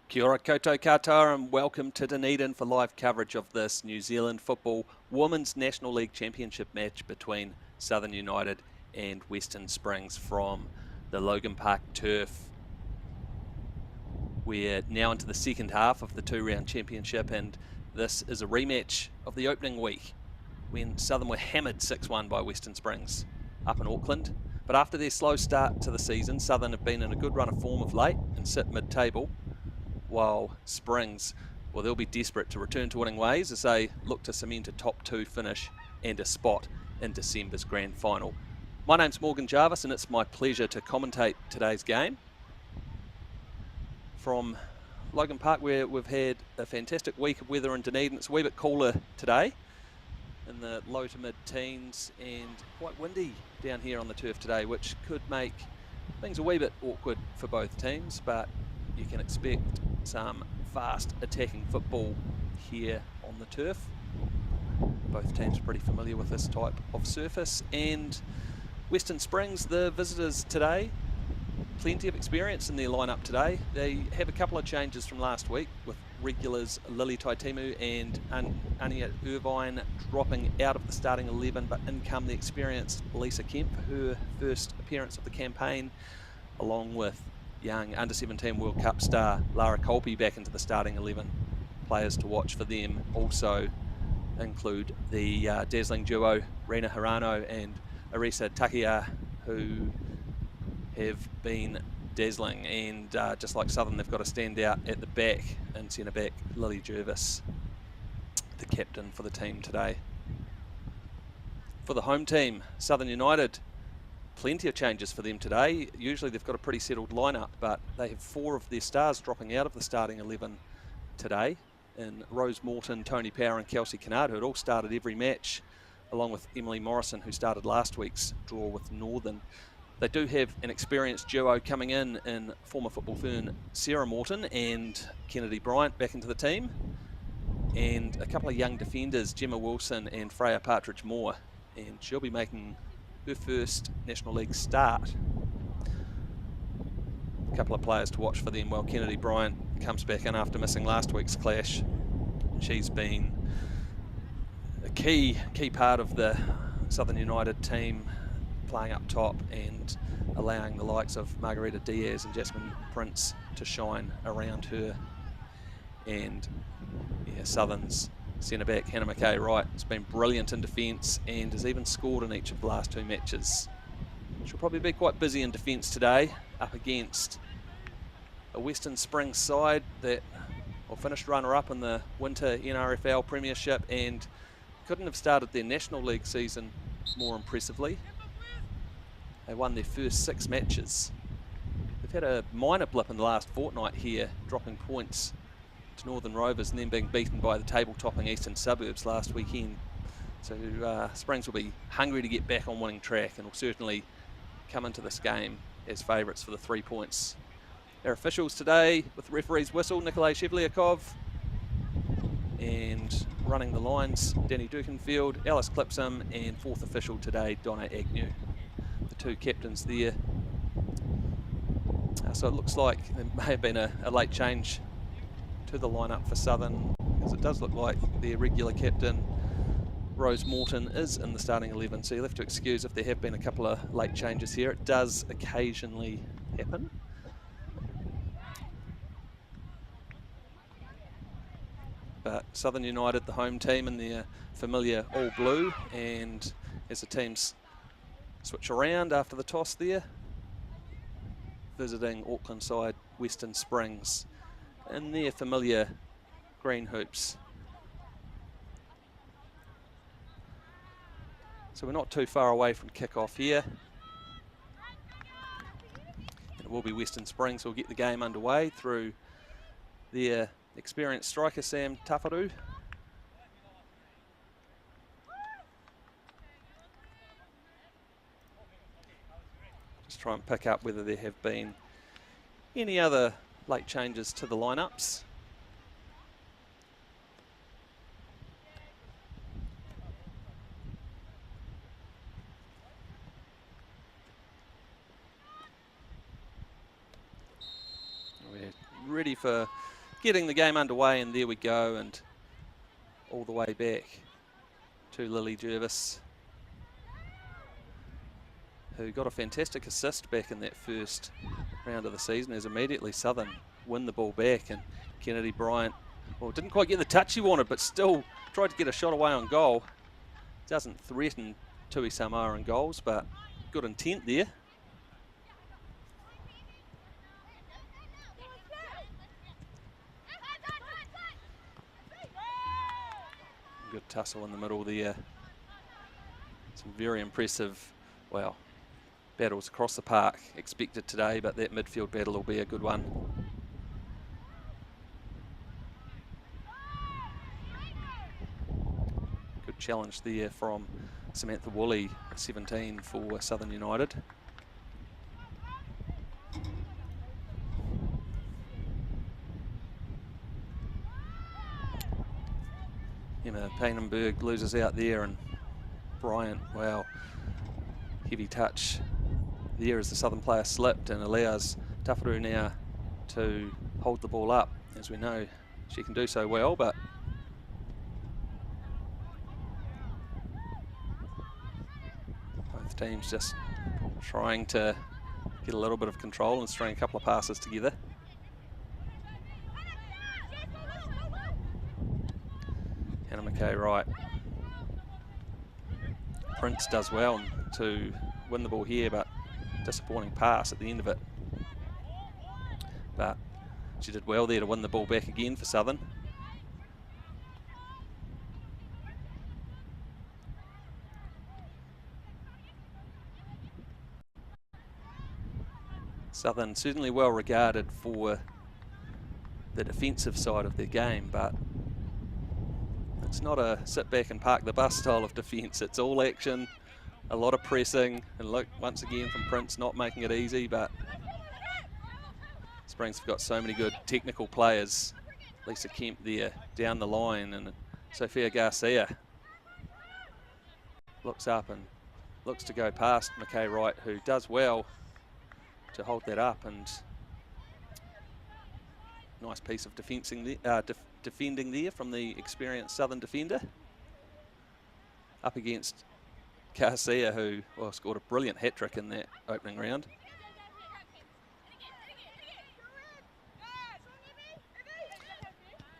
Kia ora koutou katoa and welcome to Dunedin for live coverage of this New Zealand Football Women's National League Championship match between Southern United and Western Springs from the Logan Park turf. We're now into the second half of the two-round championship, and this is a rematch of the opening week when Southern were hammered 6-1 by Western Springs up in Auckland. But after their slow start to the season, Southern have been in a good run of form of late and sit mid-table, while Springs, well, they'll be desperate to return to winning ways as they look to cement a top two finish and a spot in December's grand final. My name's Morgan Jarvis, and it's my pleasure to commentate today's game from Logan Park, where we've had a fantastic week of weather in Dunedin. It's a wee bit cooler today in the low to mid-teens and quite windy down here on the turf today, which could make things a wee bit awkward for both teams, but you can expect some fast attacking football here on the turf. Both teams are pretty familiar with this type of surface, and Western Springs, the visitors today, plenty of experience in their lineup today. They have a couple of changes from last week, with regulars Lily Taitimu and Ania Irvine dropping out of the starting 11, but in come the experienced Lisa Kemp, her first appearance of the campaign, along with young under-17 World Cup star Lara Kolpe back into the starting 11. Players to watch for them also include the dazzling duo Rena Hirano and Arisa Takia, who have been dazzling, and just like Southern, they've got to stand out at the back and centre back Lily Jervis, the captain for the team today. For the home team, Southern United, plenty of changes for them today. Usually they've got a pretty settled lineup, but they have four of their stars dropping out of the starting 11 today, in Rose Morton, Tony Power and Kelsey Kennard, who had all started every match, along with Emily Morrison, who started last week's draw with Northern. They do have an experienced duo coming in former football fern Sarah Morton and Kennedy Bryant back into the team, and a couple of young defenders, Gemma Wilson and Freya Partridge-Moore, and she'll be making her first National League start. A couple of players to watch for them while Kennedy Bryant comes back in after missing last week's clash. She's been a key part of the Southern United team, playing up top and allowing the likes of Margarita Diaz and Jasmine Prince to shine around her. And yeah, Southern's centre-back Hannah McKay-Wright has been brilliant in defence and has even scored in each of the last two matches. She'll probably be quite busy in defence today, up against a Western Springs side that finished runner-up in the Winter NRFL Premiership and couldn't have started their National League season more impressively. They won their first 6 matches. They've had a minor blip in the last fortnight here, dropping points to Northern Rovers and then being beaten by the table-topping Eastern Suburbs last weekend. So Springs will be hungry to get back on winning track and will certainly come into this game as favourites for the 3 points. Our officials today, with the referee's whistle, Nikolai Shevliakov, and running the lines, Danny Dukenfield, Alice Clipsum, and fourth official today, Donna Agnew. The two captains there. So it looks like there may have been a late change to the lineup for Southern, because it does look like their regular captain Rose Morton is in the starting 11, so you'll have to excuse if there have been a couple of late changes here. It does occasionally happen. But Southern United, the home team, in their familiar all blue, and as the teams switch around after the toss there, visiting Auckland side Western Springs in their familiar green hoops. So we're not too far away from kick-off here. And it will be Western Springs who will get the game underway through their experienced striker Sam Tafaru. Just try and pick up whether there have been any other late changes to the lineups. We're ready for getting the game underway, and there we go, and all the way back to Lily Jervis, who got a fantastic assist back in that first round of the season as immediately Southern win the ball back, and Kennedy Bryant, well, didn't quite get the touch he wanted, but still tried to get a shot away on goal. Doesn't threaten Tui Samoa in goals, but good intent there. Good tussle in the middle there. Some very impressive, well, battles across the park expected today, but that midfield battle will be a good one. Good challenge there from Samantha Woolley, 17 for Southern United. Emma Painenberg loses out there, and Bryant, wow, heavy touch there as the Southern player slipped, and allows Tafaru now to hold the ball up. As we know, she can do so well, but both teams just trying to get a little bit of control and string a couple of passes together. Hannah McKay-Wright. Prince does well to win the ball here, but disappointing pass at the end of it. But she did well there to win the ball back again for Southern. Southern certainly well regarded for the defensive side of their game, but it's not a sit back and park the bus style of defence. It's all action, a lot of pressing, and look, once again from Prince, not making it easy, but Springs have got so many good technical players. Lisa Kemp there down the line, and Sophia Garcia looks up and looks to go past McKay-Wright, who does well to hold that up, and nice piece of defending there from the experienced Southern defender. Up against Garcia, who, well, scored a brilliant hat-trick in that opening round.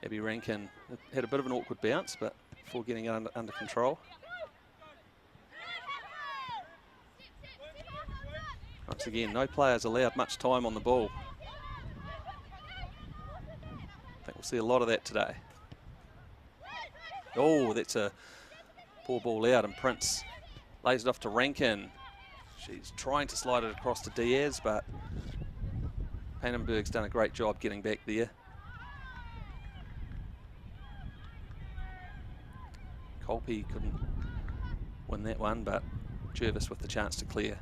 Abby Rankin had a bit of an awkward bounce, but before getting it under control. Once again, no players allowed much time on the ball. I think we'll see a lot of that today. Oh, that's a poor ball out, and Prince lays it off to Rankin. She's trying to slide it across to Diaz, but Painenberg's done a great job getting back there. Colby couldn't win that one, but Jervis with the chance to clear.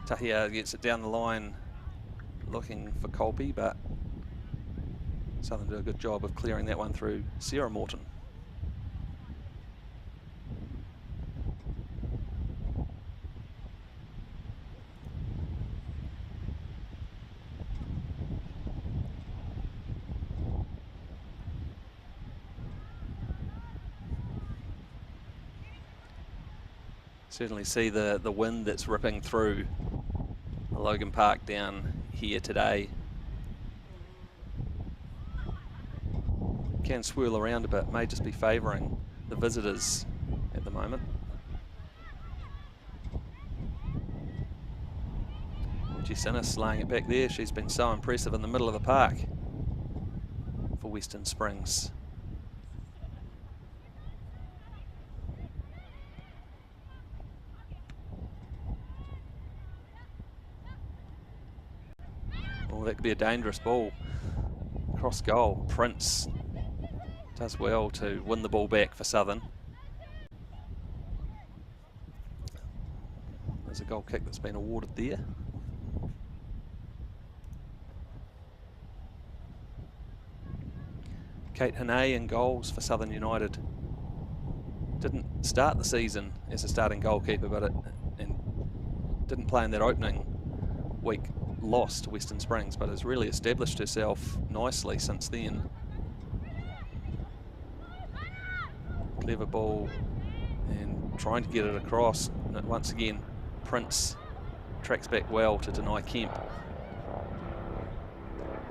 Tahia gets it down the line looking for Colby, but Southern do a good job of clearing that one through Sarah Morton. Certainly see the wind that's ripping through Logan Park down here today. Can swirl around a bit, may just be favouring the visitors at the moment. Jess Innes laying it back there. She's been so impressive in the middle of the park for Western Springs. Oh, that could be a dangerous ball. Cross goal. Prince does well to win the ball back for Southern. There's a goal kick that's been awarded there. Kate Hannay in goals for Southern United. Didn't start the season as a starting goalkeeper, but and didn't play in that opening week loss to Western Springs, but has really established herself nicely since then. Clever ball and trying to get it across. And once again, Prince tracks back well to deny Kemp.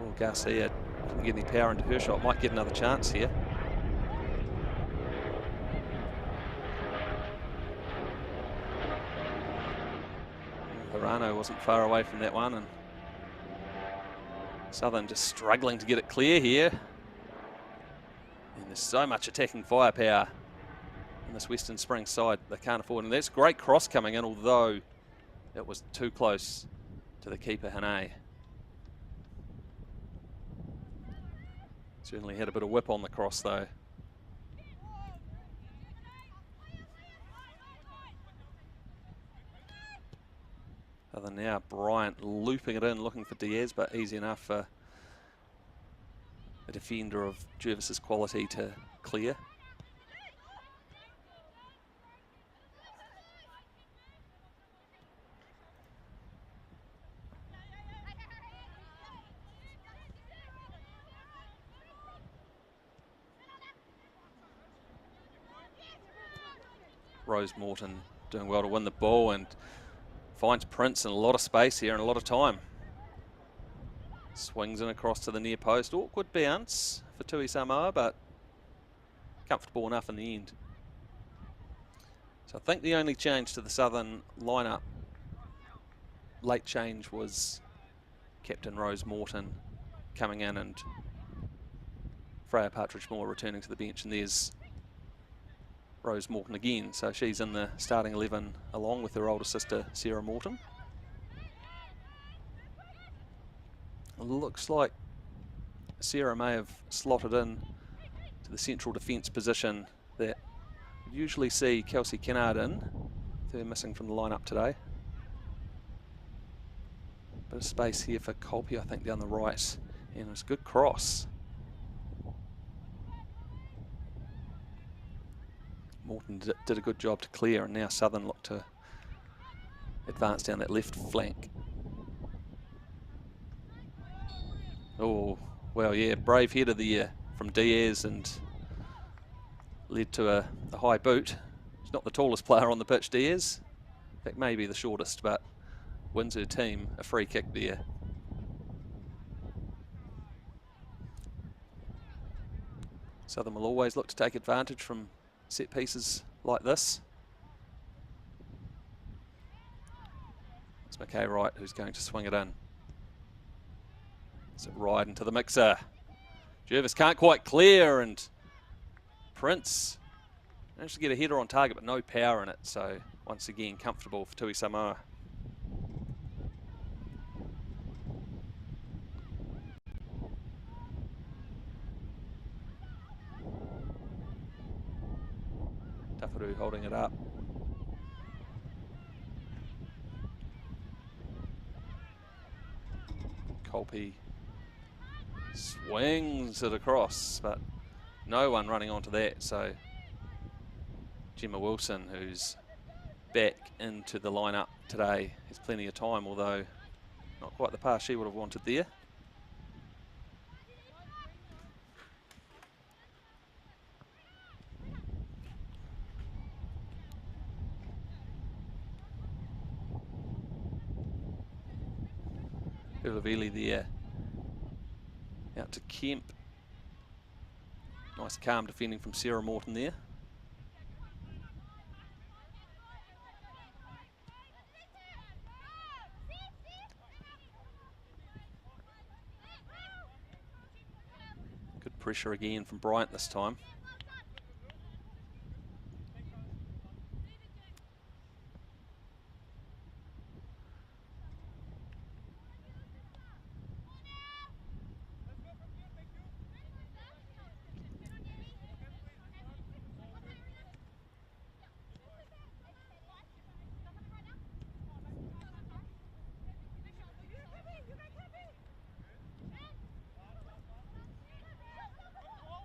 Oh, Garcia couldn't get any power into her shot. Might get another chance here. Hirano wasn't far away from that one, and Southern just struggling to get it clear here. And there's so much attacking firepower in this Western Springs side they can't afford. And that's great cross coming in, although it was too close to the keeper, Hannay. Certainly had a bit of whip on the cross though. Other than now, Bryant looping it in, looking for Diaz, but easy enough for a defender of Jervis's quality to clear. Rose Morton doing well to win the ball and finds Prince in a lot of space here and a lot of time. Swings in across to the near post. Awkward bounce for Tui Samoa, but comfortable enough in the end. So I think the only change to the Southern lineup, late change, was Captain Rose Morton coming in and Freya Partridge-Moore returning to the bench, and there's Rose Morton again. So she's in the starting 11 along with her older sister Sarah Morton. Looks like Sarah may have slotted in to the central defence position that we usually see Kelsey Kennard in. They're missing from the lineup today. Bit of space here for Kolpe, I think, down the right, and it's a good cross. Morton did a good job to clear, and now Southern look to advance down that left flank. Oh, well, yeah, brave header there from Diaz and led to a high boot. He's not the tallest player on the pitch, Diaz. In fact, maybe the shortest, but wins her team a free kick there. Southern will always look to take advantage from set pieces like this. It's McKay Wright who's going to swing it in. It's right into the mixer. Jervis can't quite clear, and Prince managed to get a header on target, but no power in it. So once again, comfortable for Tui Samoa. Tafaru holding it up. Kolpe swings it across, but no one running onto that. So Gemma Wilson, who's back into the lineup today, has plenty of time, although not quite the pass she would have wanted there. Ulavili there, out to Kemp. Nice calm defending from Sarah Morton there. Good pressure again from Bryant this time.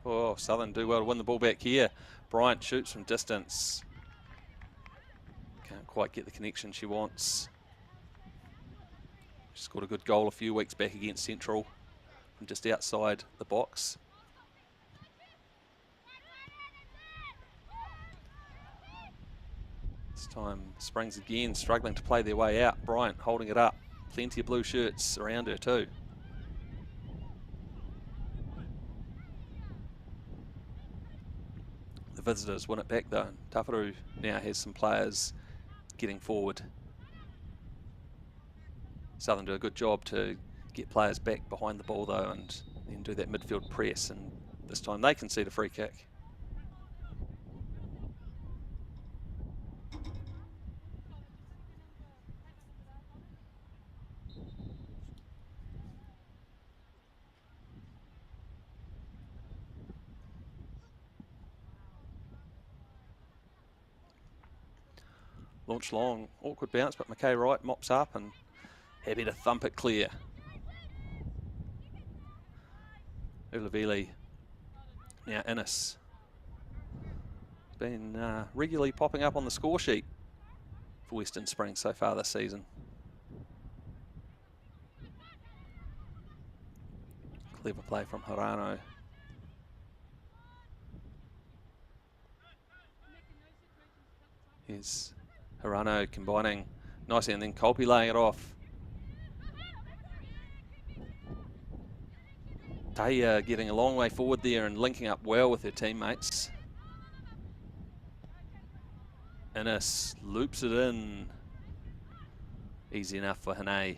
Oh, Southern do well to win the ball back here. Bryant shoots from distance. Can't quite get the connection she wants. She scored a good goal a few weeks back against Central from just outside the box. This time Springs again struggling to play their way out. Bryant holding it up. Plenty of blue shirts around her too. The visitors win it back though. Taparu now has some players getting forward. Southern do a good job to get players back behind the ball though, and then do that midfield press, and this time they concede a free kick. Launch long, awkward bounce, but McKay Wright mops up and happy to thump it clear. Ulavili, now Innes. Been regularly popping up on the score sheet for Western Springs so far this season. Clever play from Hirano. Here's Hirano combining nicely, and then Kolpe laying it off. Tahia getting a long way forward there and linking up well with her teammates. Innes loops it in. Easy enough for Hane.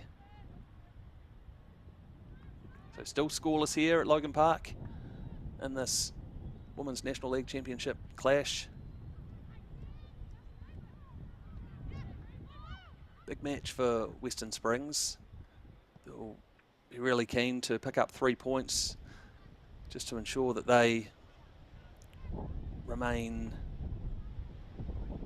So still scoreless here at Logan Park in this Women's National League Championship clash. Big match for Western Springs. They'll be really keen to pick up 3 points just to ensure that they remain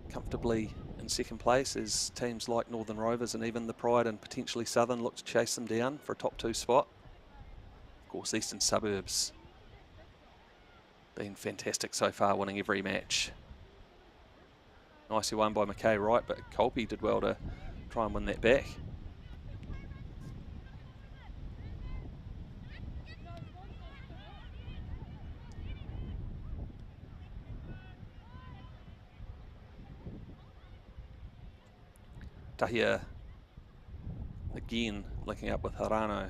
comfortably in second place, as teams like Northern Rovers and even the Pride and potentially Southern look to chase them down for a top 2 spot. Of course, Eastern Suburbs been fantastic so far, winning every match. Nicely won by McKay Wright, but Kolpe did well to try and win that back. Tahia again linking up with Hirano.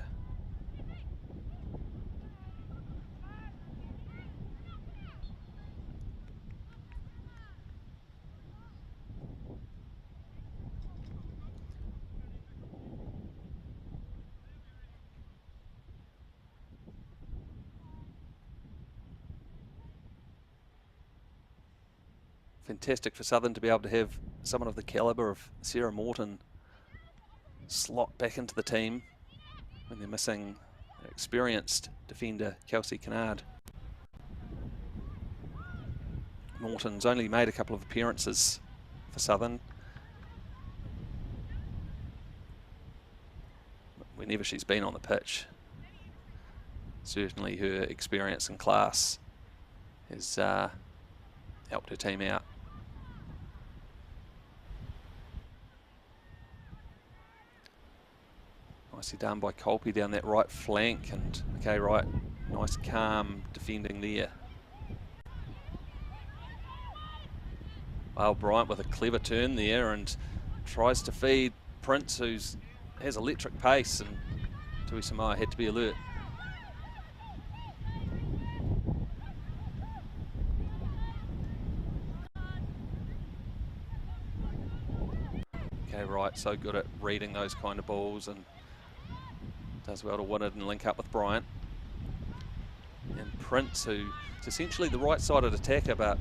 Fantastic for Southern to be able to have someone of the calibre of Sarah Morton slot back into the team when they're missing an experienced defender, Kelsey Kennard. Morton's only made a couple of appearances for Southern. Whenever she's been on the pitch, certainly her experience and class has helped her team out. Nicely done by Kolpe down that right flank, and McKay Wright, nice calm defending there. Well, Bryant with a clever turn there and tries to feed Prince, who has electric pace, and Tui Samoa had to be alert. McKay Wright so good at reading those kind of balls and does well to win it and link up with Bryant. And Prince, who's essentially the right-sided attacker but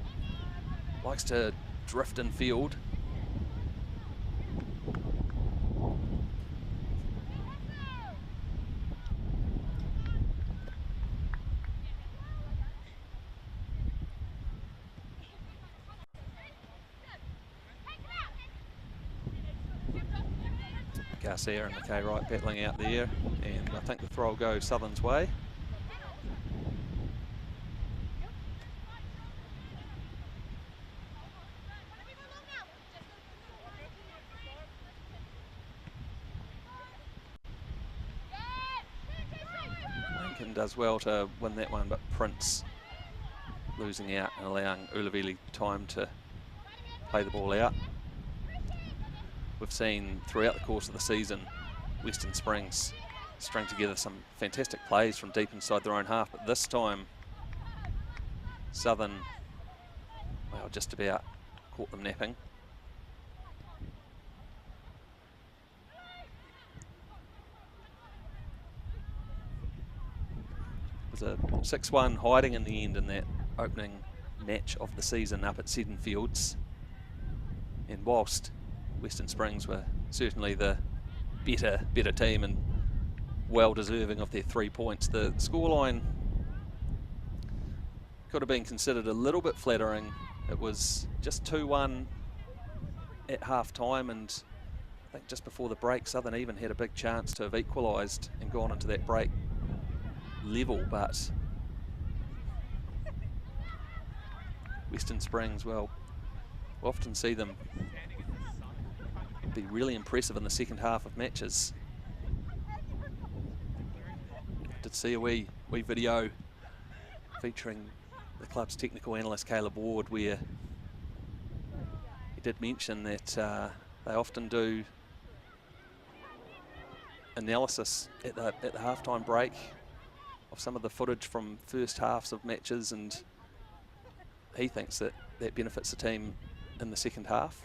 likes to drift in field. Garcia and McKay Wright battling out there, and I think the throw will go Southern's way. does well to win that one, but Prince losing out and allowing Ulavili time to play the ball out. We've seen throughout the course of the season Western Springs string together some fantastic plays from deep inside their own half, but this time Southern, well, just about caught them napping. It was a 6-1 hiding in the end in that opening match of the season up at Seddon Fields. And whilst Western Springs were certainly the better team and well deserving of their 3 points, the scoreline could have been considered a little bit flattering. It was just 2-1 at half time, and I think just before the break Southern even had a big chance to have equalised and gone into that break level, but Western Springs, well, we often see them be really impressive in the second half of matches. I did see a wee video featuring the club's technical analyst Caleb Ward, where he did mention that they often do analysis at the halftime break of some of the footage from first halves of matches, and he thinks that benefits the team in the second half.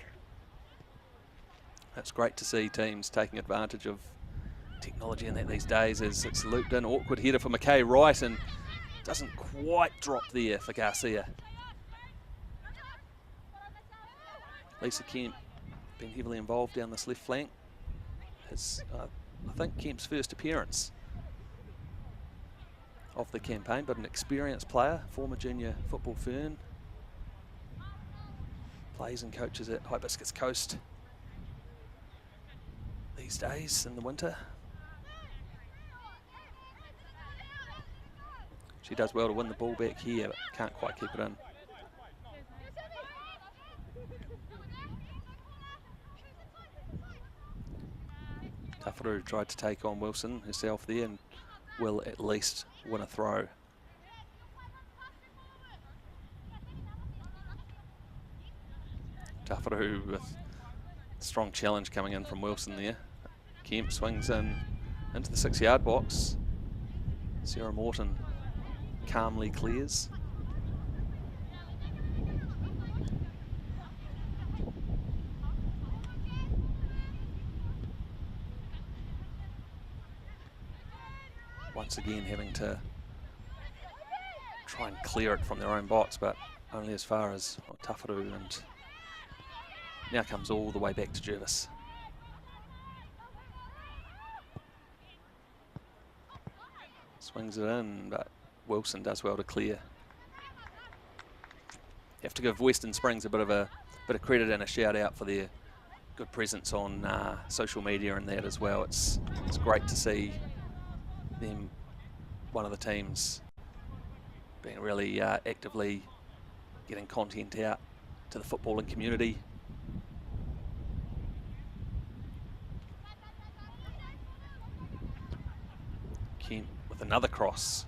It's great to see teams taking advantage of technology in that these days, as it's looped in. Awkward header for McKay Wright, and doesn't quite drop there for Garcia. Lisa Kemp been heavily involved down this left flank. It's, I think, Kemp's first appearance of the campaign, but an experienced player, former junior football fern. Plays and coaches at Hibiscus Coast these days in the winter. She does well to win the ball back here, but can't quite keep it in. Tawharu tried to take on Wilson herself there and will at least win a throw. Tawharu with strong challenge coming in from Wilson there. Kemp swings in into the 6-yard box. Sarah Morton calmly clears. Once again having to try and clear it from their own box, but only as far as Tawharu, and now comes all the way back to Jervis. Swings it in, but Wilson does well to clear. You have to give Western Springs a bit of credit and a shout out for their good presence on social media and that as well. It's great to see them, one of the teams, being really actively getting content out to the footballing community. Kemp with another cross.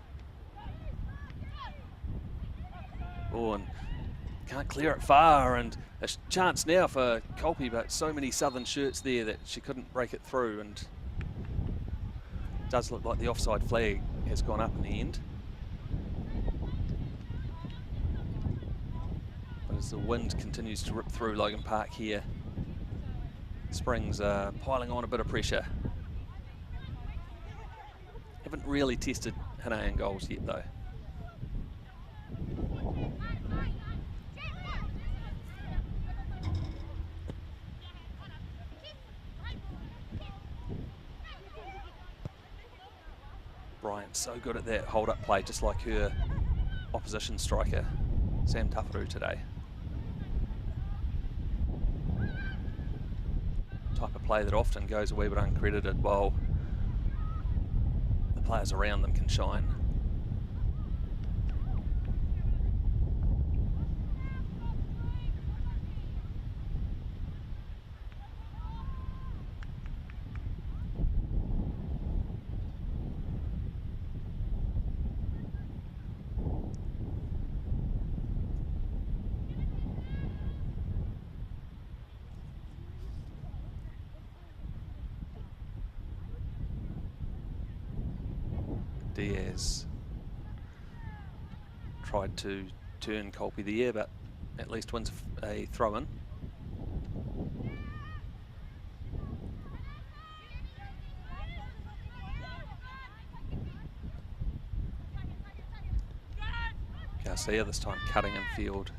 Oh, and can't clear it far, and a chance now for Colby, but so many Southern shirts there that she couldn't break it through, and it does look like the offside flag has gone up in the end. But as the wind continues to rip through Logan Park here, Springs are piling on a bit of pressure. Haven't really tested Hanayan goals yet though. Bryant's so good at that hold-up play, just like her opposition striker, Sam Tawharu, today. Type of play that often goes a wee bit uncredited while the players around them can shine. Diaz tried to turn Colby there, but at least wins a throw-in. Garcia this time cutting in field.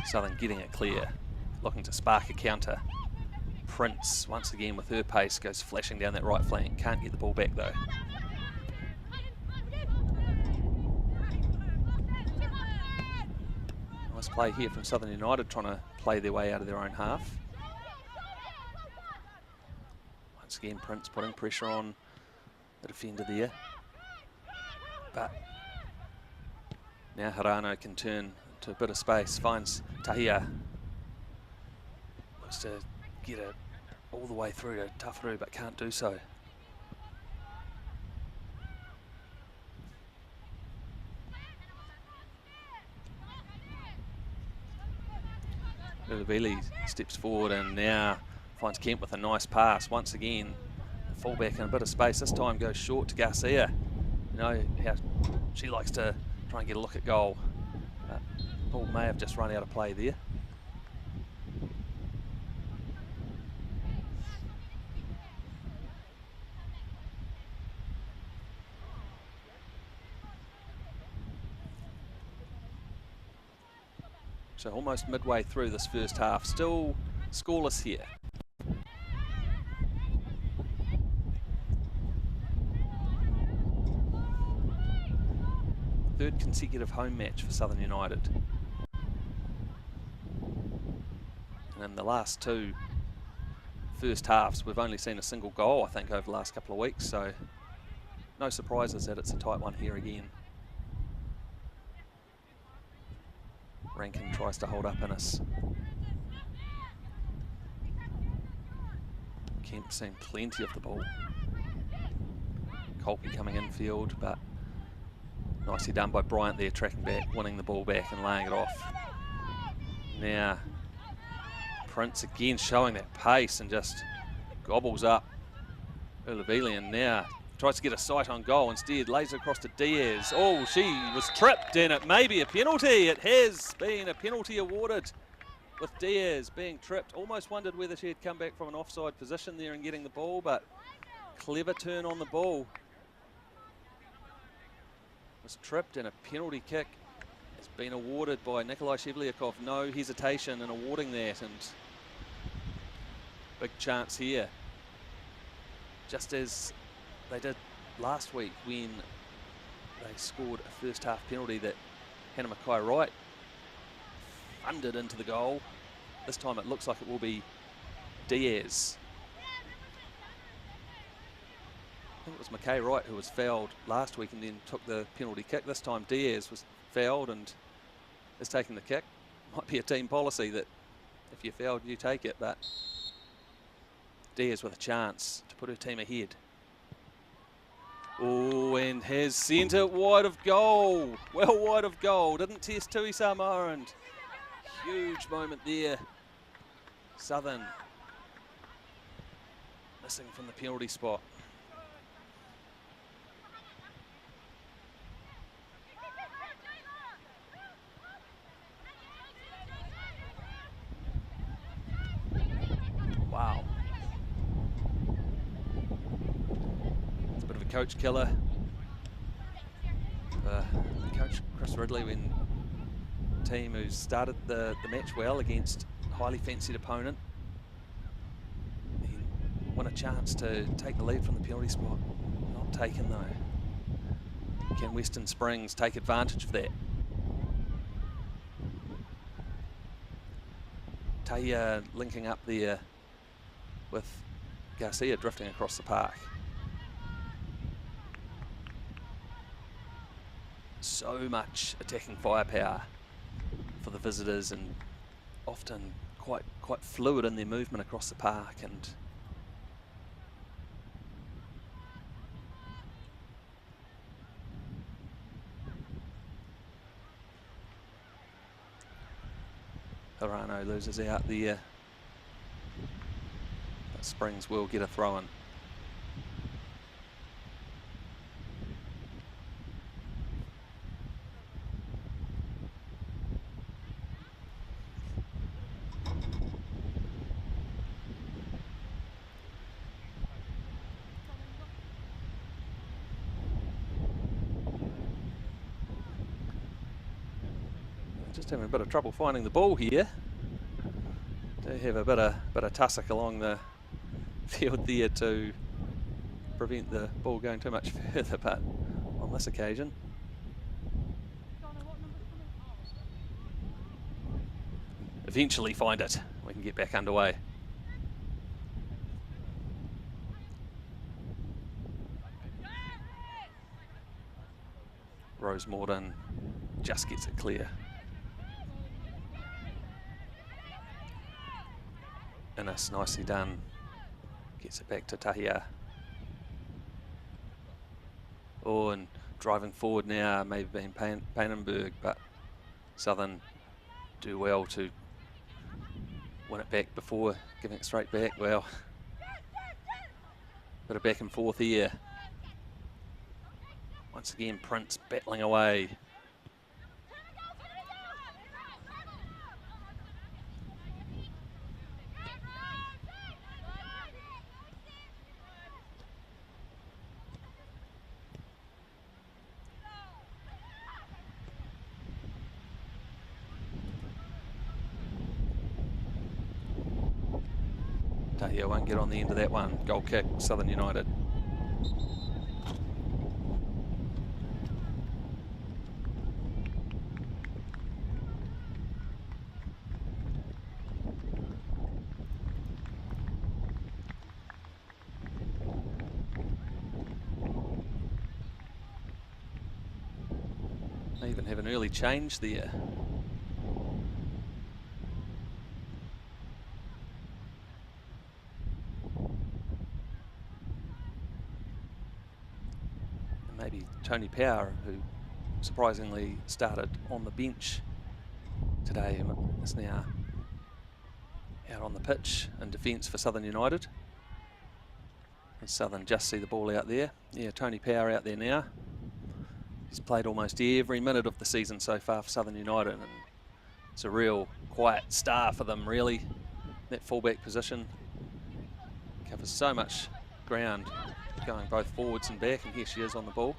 Southern getting it clear, looking to spark a counter. Prince, once again with her pace, goes flashing down that right flank. Can't get the ball back though. Nice play here from Southern United, trying to play their way out of their own half. Once again, Prince putting pressure on the defender there. But now Hirano can turn to a bit of space, finds Tahia. Looks to get it all the way through to Tafaru, but can't do so. Ulavili steps forward and now finds Kemp with a nice pass. Once again, the fullback in a bit of space. This time goes short to Garcia. You know how she likes to try and get a look at goal. Ball may have just run out of play there. So almost midway through this first half, still scoreless here. Third consecutive home match for Southern United. And in the last two first halves, we've only seen a single goal, I think, over the last couple of weeks. So no surprises that it's a tight one here again. Rankin tries to hold up Innes. Kemp seen plenty of the ball. Colby coming infield, but nicely done by Bryant there, tracking back, winning the ball back and laying it off. Now, Prince again showing that pace and just gobbles up Ulavili, and now tries to get a sight on goal, instead lays it across to Diaz. Oh, she was tripped and it may be a penalty. It has been a penalty awarded with Diaz being tripped. Almost wondered whether she had come back from an offside position there and getting the ball, but clever turn on the ball. Was tripped and a penalty kick has been awarded by Nikolai Shevliakov. No hesitation in awarding that, and big chance here. Just as they did last week when they scored a first half penalty that Hannah Mackay-Wright thundered into the goal. This time it looks like it will be Diaz. I think it was Mackay-Wright who was fouled last week and then took the penalty kick. This time Diaz was fouled and is taking the kick. Might be a team policy that if you're fouled you take it, but Diaz with a chance to put her team ahead. Oh, and has sent it wide of goal. Well wide of goal. Didn't test Tui Samoa, and huge moment there. Southern missing from the penalty spot. Wow. It's a bit of a coach killer. Coach Chris Ridley, when team who started the match well against a highly fancied opponent, then won a chance to take the lead from the penalty spot. Not taken though. Can Western Springs take advantage of that? Taya linking up there with Garcia drifting across the park. So much attacking firepower for the visitors, and often quite fluid in their movement across the park. And Hirano loses out there. But Springs will get a throw in. just having a bit of trouble finding the ball here. Do have a bit of tussock along the field there to prevent the ball going too much further, but on this occasion, eventually find it. We can get back underway. Rose Morden just gets it clear. Innes, nicely done. Gets it back to Tahia. Oh, and driving forward now, maybe been Painenberg, but Southern do well to win it back before giving it straight back. Well, bit of back and forth here. Once again, Prince battling away. Tahia won't get on the end of that one. Goal kick, Southern United. They even have an early change there. And maybe Tony Power, who surprisingly started on the bench today, is now out on the pitch in defence for Southern United. And Southern just see the ball out there. Yeah, Tony Power out there now. He's played almost every minute of the season so far for Southern United, and it's a real quiet star for them, really. That fullback position covers so much ground, going both forwards and back, and here she is on the ball.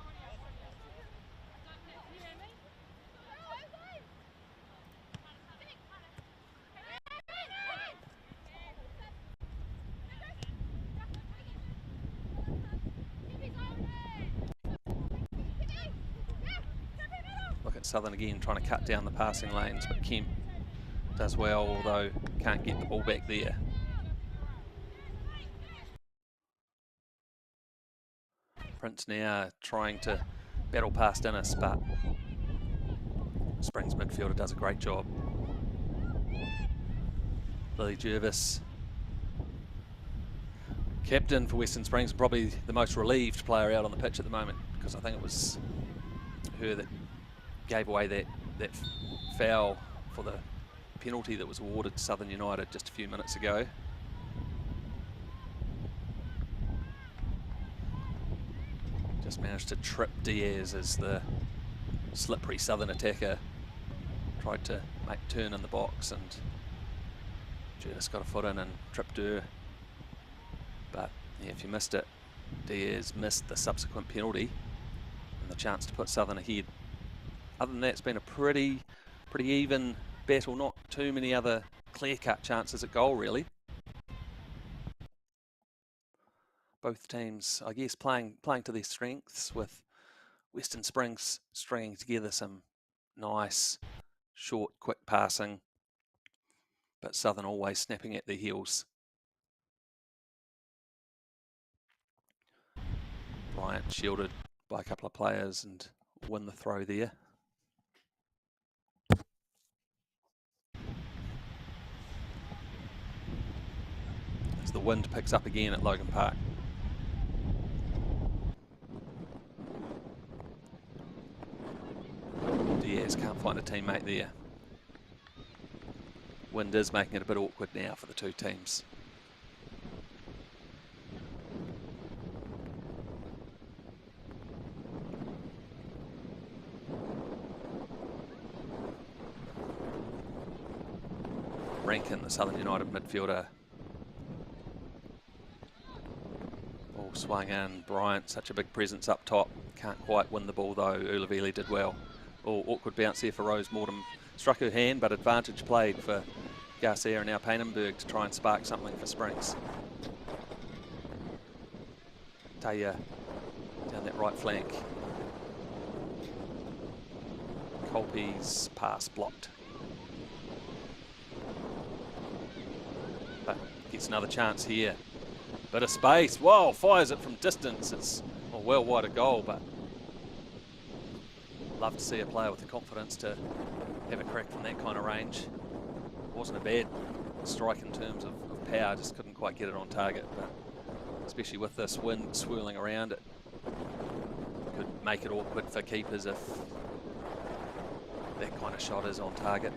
Look at Southern again trying to cut down the passing lanes, but Kemp does well, although can't get the ball back there. Prince now trying to battle past Innes, but Springs midfielder does a great job. Lily Jervis, captain for Western Springs, probably the most relieved player out on the pitch at the moment, because I think it was her that gave away that foul for the penalty that was awarded to Southern United just a few minutes ago. Just managed to trip Diaz as the slippery Southern attacker tried to make a turn in the box, and Judith got a foot in and tripped her. But yeah, if you missed it, Diaz missed the subsequent penalty and the chance to put Southern ahead. Other than that, it's been a pretty even battle, not too many other clear-cut chances at goal, really. Both teams, I guess, playing to their strengths, with Western Springs stringing together some nice, short, quick passing, but Southern always snapping at their heels. Bryant shielded by a couple of players and win the throw there. As the wind picks up again at Logan Park. Diaz can't find a teammate there. Wind is making it a bit awkward now for the two teams. Rankin, the Southern United midfielder. Ball swung in. Bryant, such a big presence up top. Can't quite win the ball though. Ulavili did well. Oh, awkward bounce here for Rose Morden. struck her hand, but advantage played for Garcia and now Painenberg to try and spark something for Springs. Taya down that right flank. Kolpe's pass blocked. But gets another chance here. Bit of space. Whoa, fires it from distance. It's well wide of goal, but love to see a player with the confidence to have a crack from that kind of range. Wasn't a bad strike in terms of power, just couldn't quite get it on target. But especially with this wind swirling around, it could make it awkward for keepers if that kind of shot is on target.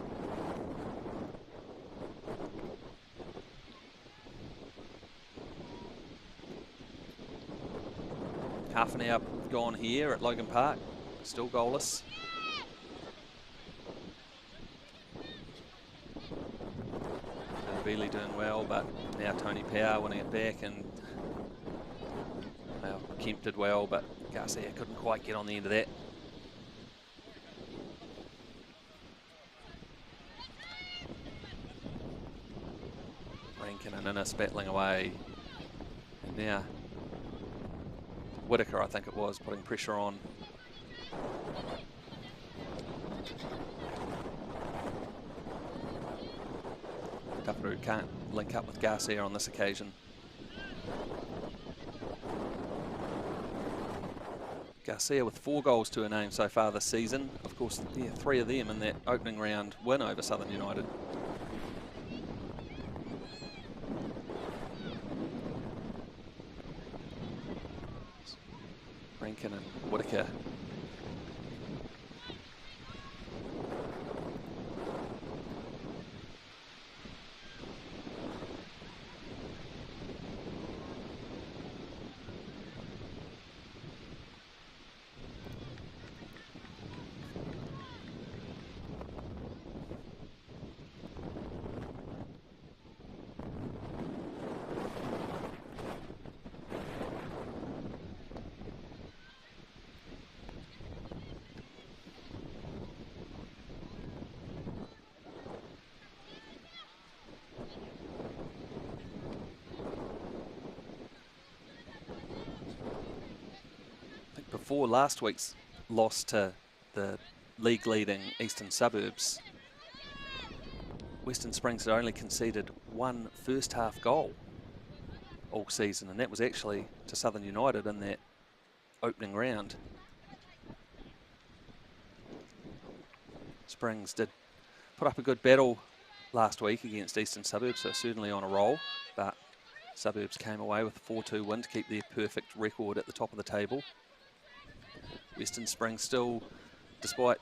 Half an hour gone here at Logan Park, still goalless. Bealey doing well, but now Tony Power winning it back, and well, Kemp did well, but Garcia couldn't quite get on the end of that. Rankin and Innes battling away, and now Whitaker, I think it was, putting pressure on. Taparu can't link up with Garcia on this occasion. Garcia with 4 goals to her name so far this season. Of course, yeah, 3 of them in that opening round win over Southern United. Rankin and Whitaker. Before last week's loss to the league-leading Eastern Suburbs, Western Springs had only conceded 1 first-half goal all season, and that was actually to Southern United in that opening round. Springs did put up a good battle last week against Eastern Suburbs, so certainly on a roll, but Suburbs came away with a 4-2 win to keep their perfect record at the top of the table. Western Springs still, despite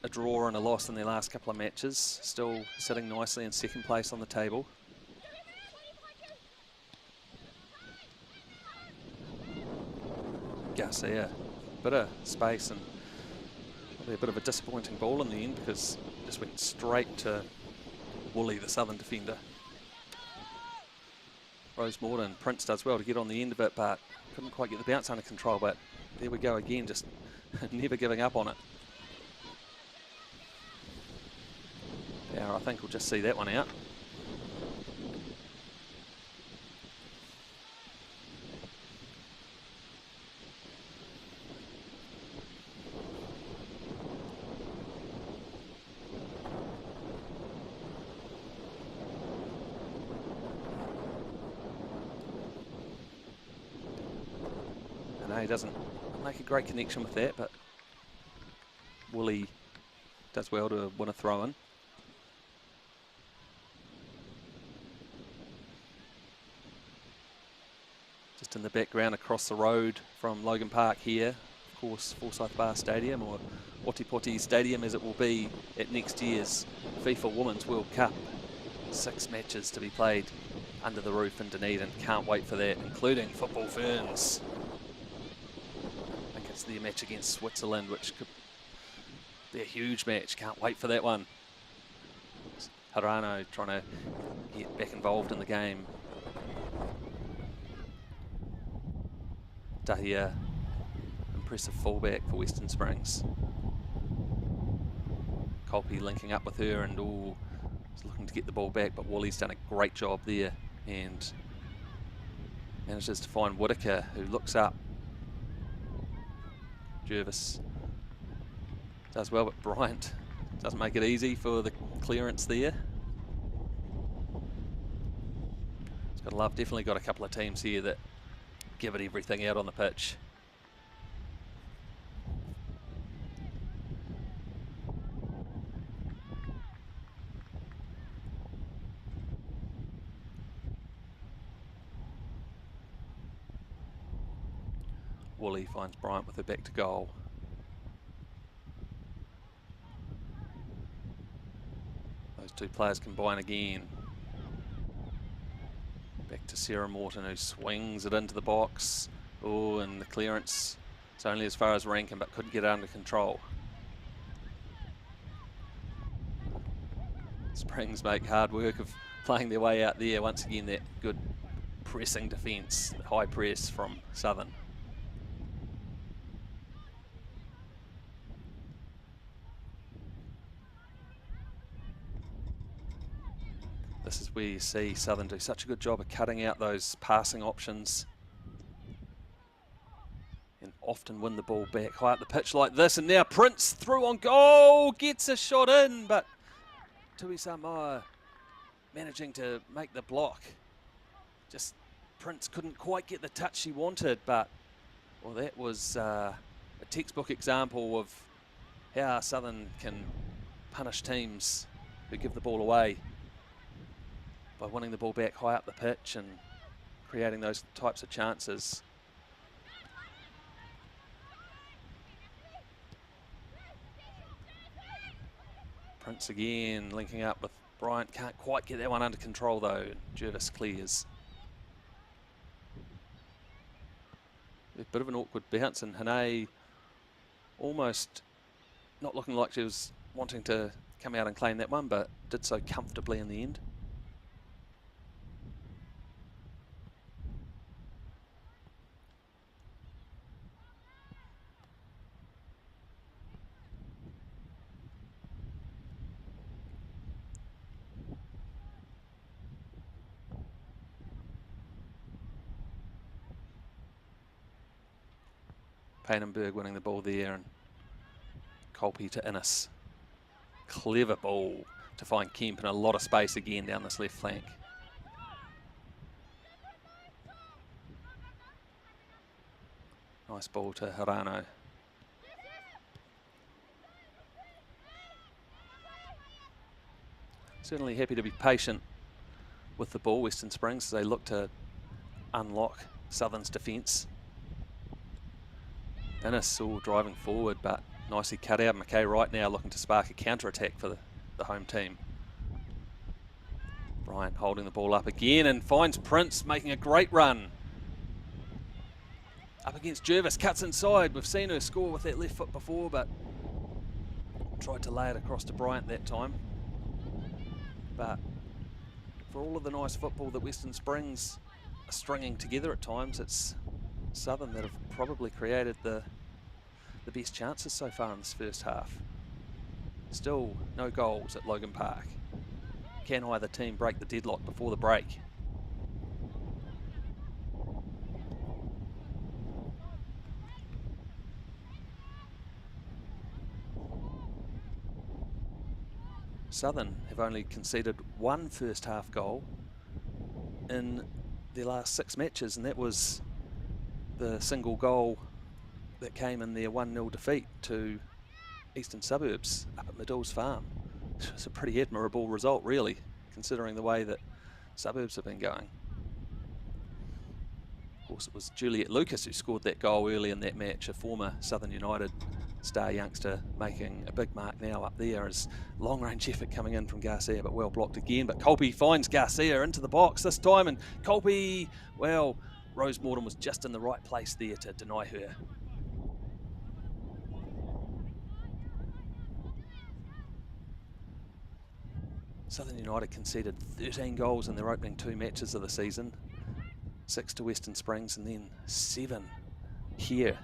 a draw and a loss in their last couple of matches, still sitting nicely in second place on the table. Garcia, bit of space and probably a bit of a disappointing ball in the end because it just went straight to Woolley, the Southern defender. Rose Morden, Prince does well to get on the end of it, but couldn't quite get the bounce under control, but there we go again, just never giving up on it. Yeah, I think we'll just see that one out. I know he doesn't make a great connection with that, but Woolley does well to win a throw-in. Just in the background across the road from Logan Park here, of course, Forsyth Bar Stadium, or Otipoti Stadium as it will be at next year's FIFA Women's World Cup. 6 matches to be played under the roof in Dunedin. Can't wait for that, including Football Ferns. I think it's their match against Switzerland, which could be a huge match. Can't wait for that one. Harano trying to get back involved in the game. Dahia, impressive fullback for Western Springs. Colby linking up with her and looking to get the ball back, but Wally's done a great job there and manages to find Whitaker, who looks up. Jervis does well, but Bryant doesn't make it easy for the clearance there. It's got to love, definitely got a couple of teams here that give it everything out on the pitch. Woolley finds Bryant with her back to goal. Those two players combine again. Back to Sarah Morton, who swings it into the box. Oh, and the clearance, it's only as far as Rankin, but couldn't get it under control. Springs make hard work of playing their way out there. Once again, that good pressing defence, high press from Southern. This is where you see Southern do such a good job of cutting out those passing options and often win the ball back high up the pitch like this. And now Prince through on goal, gets a shot in, but Tui Samoa managing to make the block. Just Prince couldn't quite get the touch she wanted, but well, that was a textbook example of how Southern can punish teams who give the ball away by winning the ball back high up the pitch and creating those types of chances. Prince again linking up with Bryant, can't quite get that one under control though. Jervis clears. A bit of an awkward bounce, and Hane almost not looking like she was wanting to come out and claim that one, but did so comfortably in the end. Painenberg winning the ball there, and Colby to Innes. Clever ball to find Kemp, and a lot of space again down this left flank. Nice ball to Hirano. Certainly happy to be patient with the ball, Western Springs, as they look to unlock Southern's defence. Innes all driving forward, but nicely cut out. McKay right now looking to spark a counter-attack for the home team. Bryant holding the ball up again and finds Prince making a great run. Up against Jervis, cuts inside. We've seen her score with that left foot before, but tried to lay it across to Bryant that time. But for all of the nice football that Western Springs are stringing together at times, it's Southern that have probably created the best chances so far in this first half. Still no goals at Logan Park. Can either team break the deadlock before the break? Southern have only conceded one first half goal in their last 6 matches, and that was the single goal that came in their 1-0 defeat to Eastern Suburbs up at Medall's Farm. It was a pretty admirable result, really, considering the way that Suburbs have been going. Of course, it was Juliet Lucas who scored that goal early in that match, a former Southern United star youngster, making a big mark now up there as long-range effort coming in from Garcia, but well blocked again. But Colby finds Garcia into the box this time, and Colby, well, Rose Morton was just in the right place there to deny her. Southern United conceded 13 goals in their opening 2 matches of the season. 6 to Western Springs and then 7 here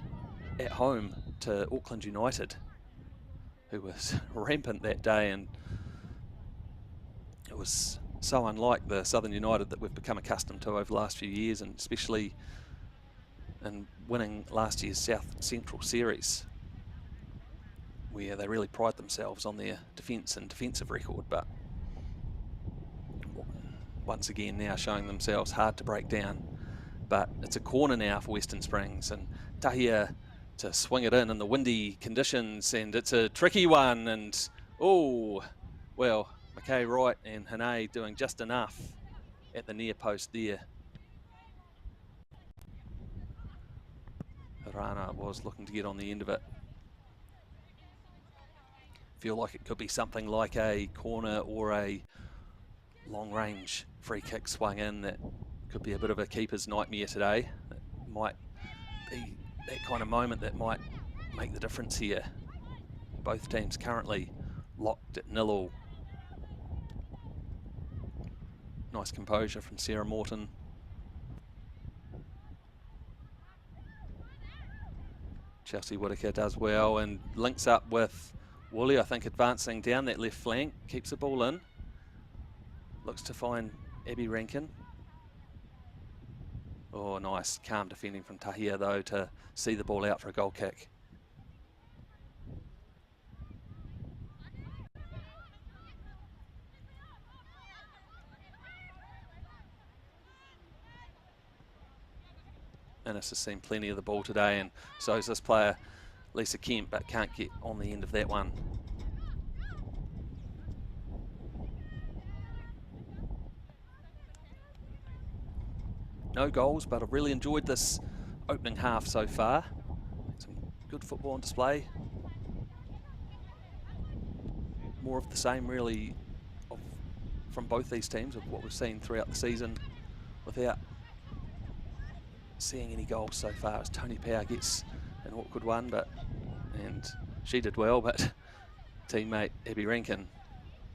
at home to Auckland United, who was rampant that day, and it was so unlike the Southern United that we've become accustomed to over the last few years, and especially in winning last year's South Central Series, where they really pride themselves on their defence and defensive record, but once again now showing themselves hard to break down. But it's a corner now for Western Springs, and Tahia to swing it in the windy conditions, and it's a tricky one, and oh, well, McKay Wright and Hane doing just enough at the near post there. Harana was looking to get on the end of it. Feel like it could be something like a corner or a long range free kick swung in. That could be a bit of a keeper's nightmare today. It might be that kind of moment that might make the difference here. Both teams currently locked at 0-0. Nice composure from Sarah Morton. Chelsea Whitaker does well and links up with Woolley, I think, advancing down that left flank. Keeps the ball in. Looks to find Abby Rankin. Oh, nice. Calm defending from Tahia, though, to see the ball out for a goal kick. Ennis has seen plenty of the ball today, and so is this player, Lisa Kemp, but can't get on the end of that one. No goals, but I've really enjoyed this opening half so far. Some good football on display. More of the same, really, from both these teams, of what we've seen throughout the season, without seeing any goals so far, as Tony Power gets an awkward one, and she did well, but teammate Abby Rankin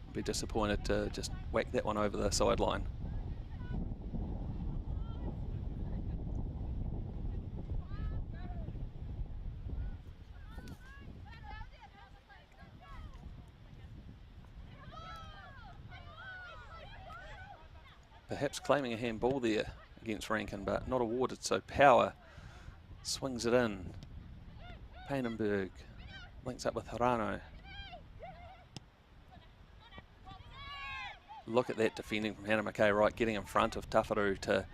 would be disappointed to just whack that one over the sideline. Perhaps claiming a handball there against Rankin, but not awarded, so Power swings it in. Painenberg links up with Harano. Look at that defending from Hannah McKay Wright, getting in front of Tafaru to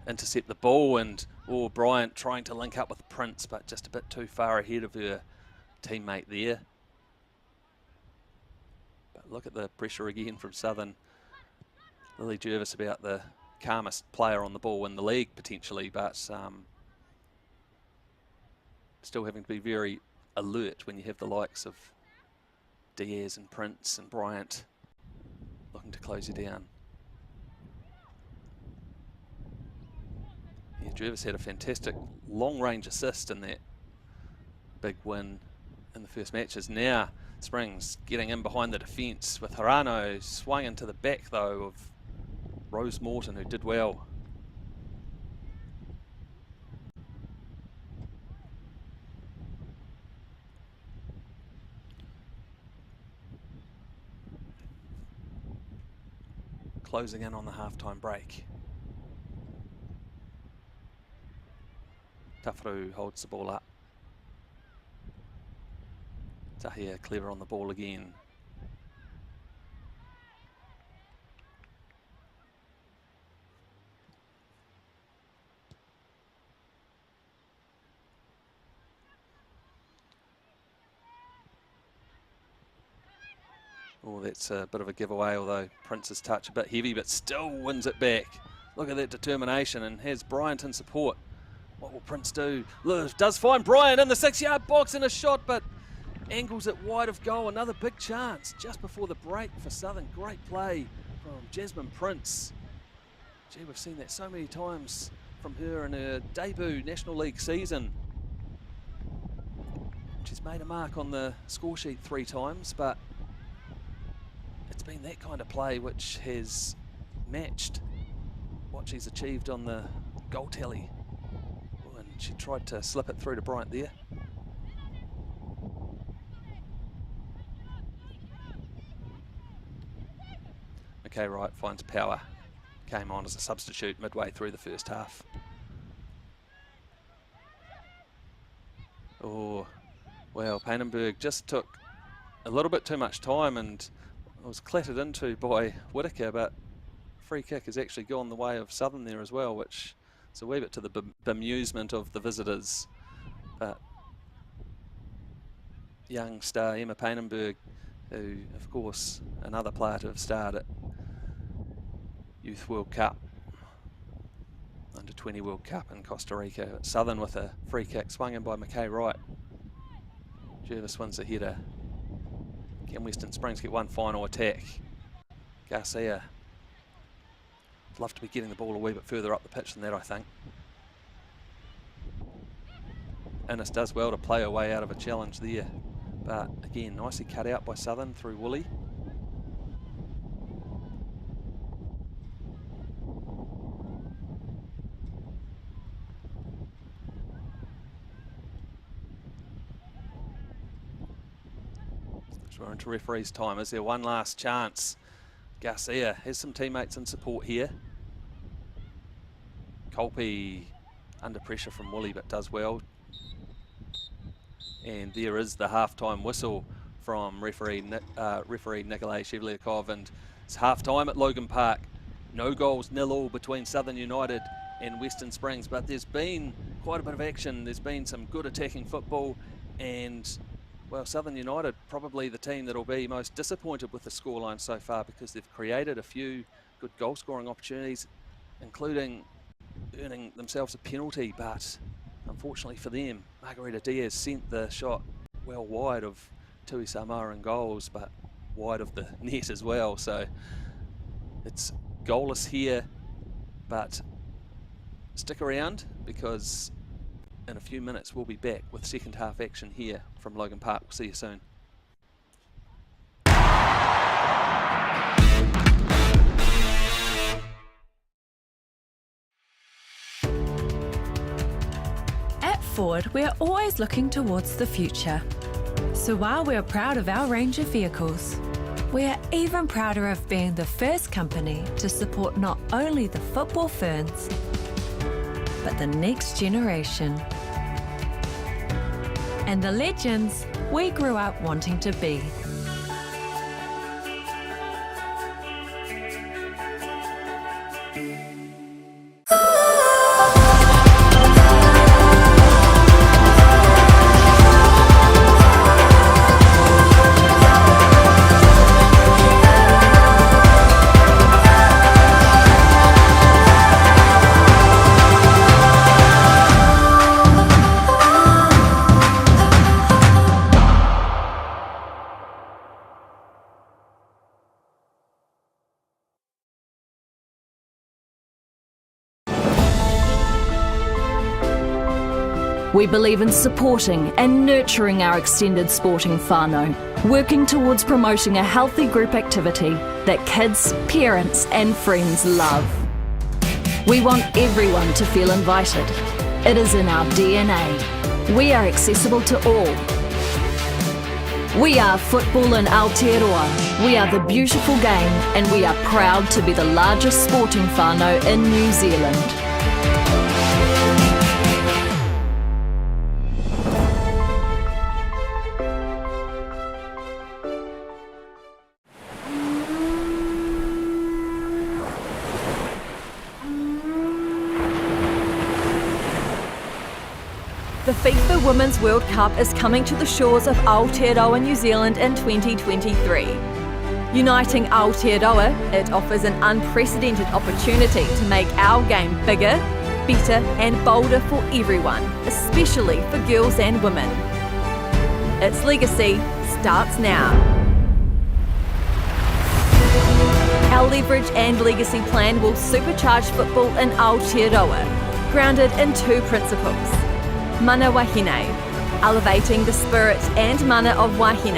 intercept the ball, and Bryant trying to link up with Prince, but just a bit too far ahead of her teammate there. But look at the pressure again from Southern. Lily Jervis about the calmest player on the ball in the league potentially, but still having to be very alert when you have the likes of Diaz and Prince and Bryant looking to close you down. Yeah, Jervis had a fantastic long-range assist in that big win in the first matches. Now Springs getting in behind the defence with Harano, swung into the back though of Rose Morton, who did well. Closing in on the halftime break. Tafaru holds the ball up. Tahia clever on the ball again. Oh, that's a bit of a giveaway, although Prince's touch a bit heavy, but still wins it back. Look at that determination, and has Bryant in support. What will Prince do? Does find Bryant in the 6-yard box in a shot, but angles it wide of goal. Another big chance just before the break for Southern. Great play from Jasmine Prince. Gee, we've seen that so many times from her in her debut National League season. She's made a mark on the score sheet 3 times, but it's been that kind of play which has matched what she's achieved on the goal tally. Oh, and she tried to slip it through to Bryant there. McKay Wright finds Power. Came on as a substitute midway through the first half. Oh, well, Painenberg just took a little bit too much time and was clattered into by Whittaker, but free kick has actually gone the way of Southern there as well, which is a wee bit to the bemusement of the visitors. But young star Emma Painenberg, who of course another player to have starred at Youth World Cup, Under 20 World Cup in Costa Rica. Southern with a free kick swung in by McKay Wright. Jervis wins the header. Can Western Springs get one final attack? Garcia. I'd love to be getting the ball a wee bit further up the pitch than that, I think. Innes does well to play her way out of a challenge there. But again, nicely cut out by Southern through Woolley. So we're into referee's time. Is there one last chance? Garcia has some teammates in support here. Colby under pressure from Woolley, but does well. And there is the half-time whistle from referee Nikolay Shevlyakov, and it's half-time at Logan Park. No goals, 0-0 between Southern United and Western Springs, but there's been quite a bit of action. There's been some good attacking football, and well, Southern United probably the team that'll be most disappointed with the scoreline so far, because they've created a few good goal-scoring opportunities, including earning themselves a penalty, but unfortunately for them, Margarita Diaz sent the shot well wide of Tui Samoa in goals, but wide of the net as well. So it's goalless here, but stick around because in a few minutes we'll be back with second half action here from Logan Park. We'll see you soon. At Ford, we're always looking towards the future. So while we're proud of our range of vehicles, we're even prouder of being the first company to support not only the football ferns, but the next generation. And the legends we grew up wanting to be. We believe in supporting and nurturing our extended sporting whānau, working towards promoting a healthy group activity that kids, parents and friends love. We want everyone to feel invited. It is in our DNA. We are accessible to all. We are football in Aotearoa. We are the beautiful game, and we are proud to be the largest sporting whānau in New Zealand. The FIFA Women's World Cup is coming to the shores of Aotearoa, New Zealand in 2023. Uniting Aotearoa, it offers an unprecedented opportunity to make our game bigger, better and bolder for everyone, especially for girls and women. Its legacy starts now. Our leverage and legacy plan will supercharge football in Aotearoa, grounded in two principles. Mana Wahine, elevating the spirit and mana of Wahine.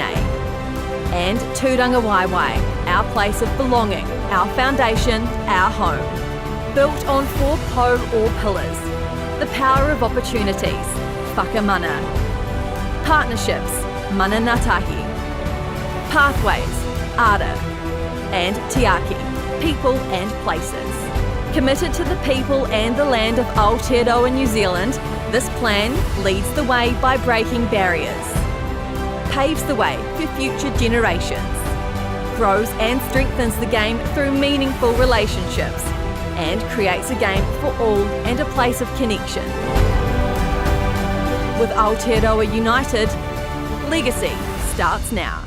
And Tūranga Waiwai, our place of belonging, our foundation, our home. Built on 4 po or pillars. The power of opportunities, whakamana. Partnerships, mana ngātahi. Pathways, ara. And tiaki, people and places. Committed to the people and the land of Aotearoa, New Zealand, this plan leads the way by breaking barriers, paves the way for future generations, grows and strengthens the game through meaningful relationships, and creates a game for all and a place of connection. With Aotearoa United, legacy starts now.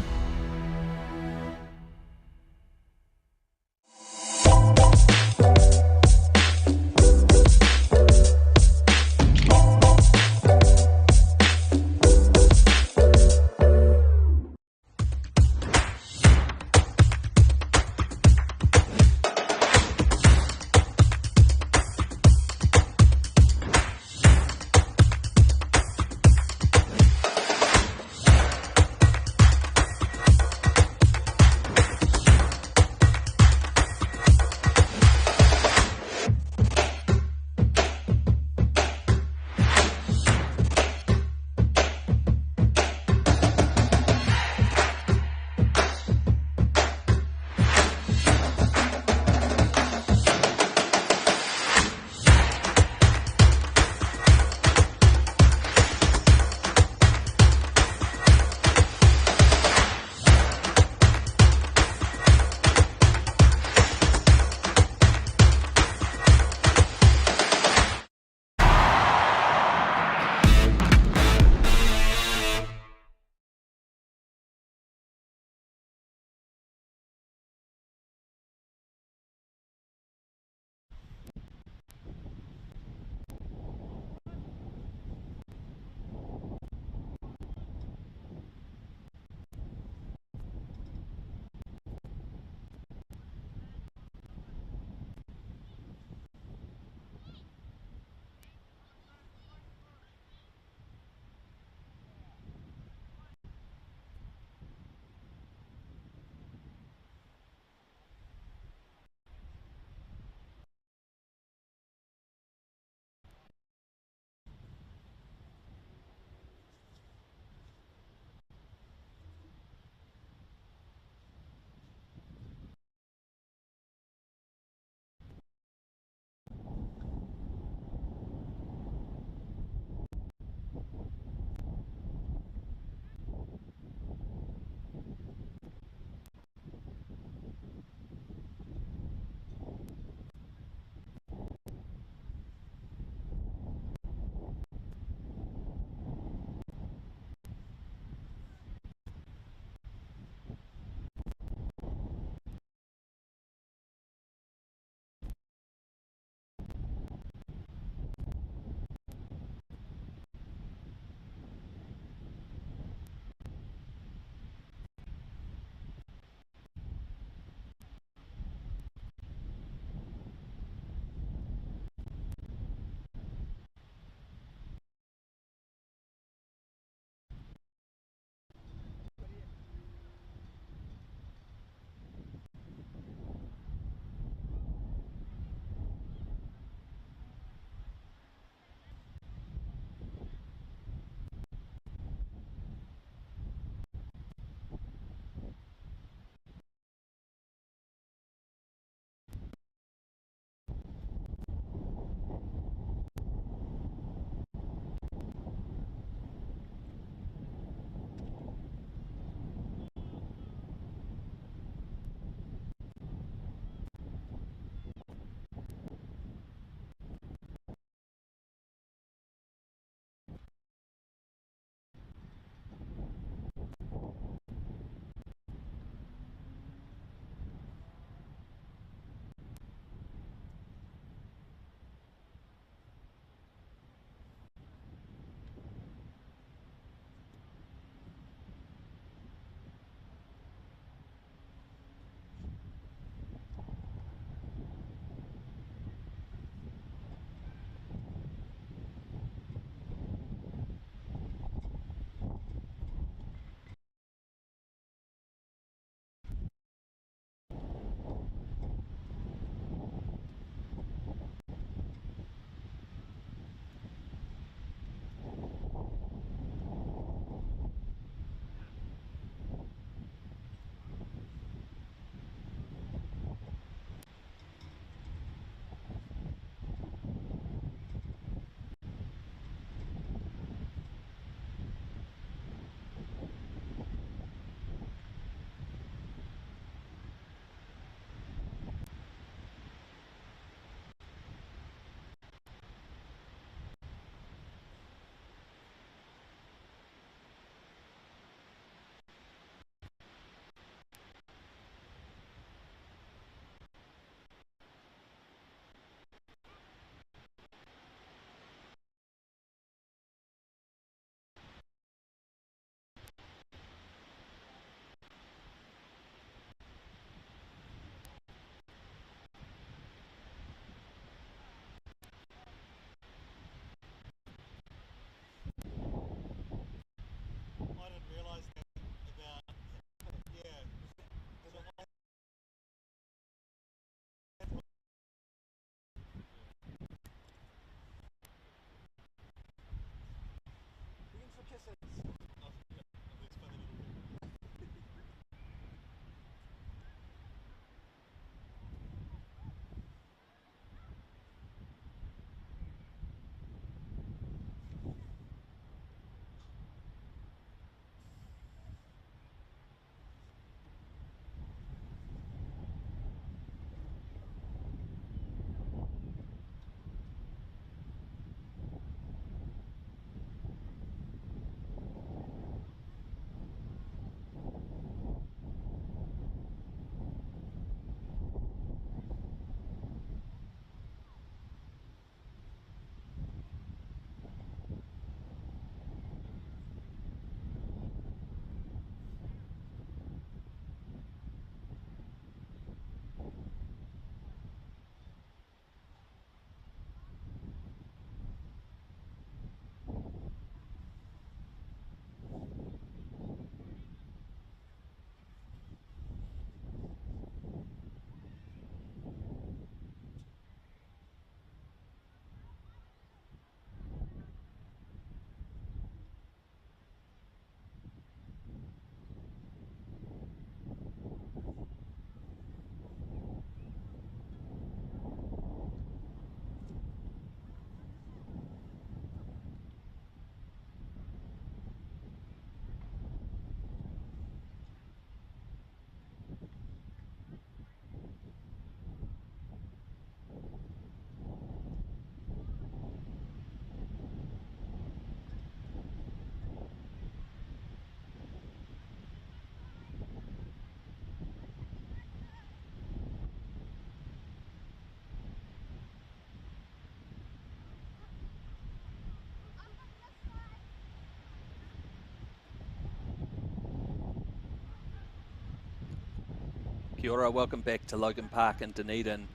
Kia ora, welcome back to Logan Park in Dunedin,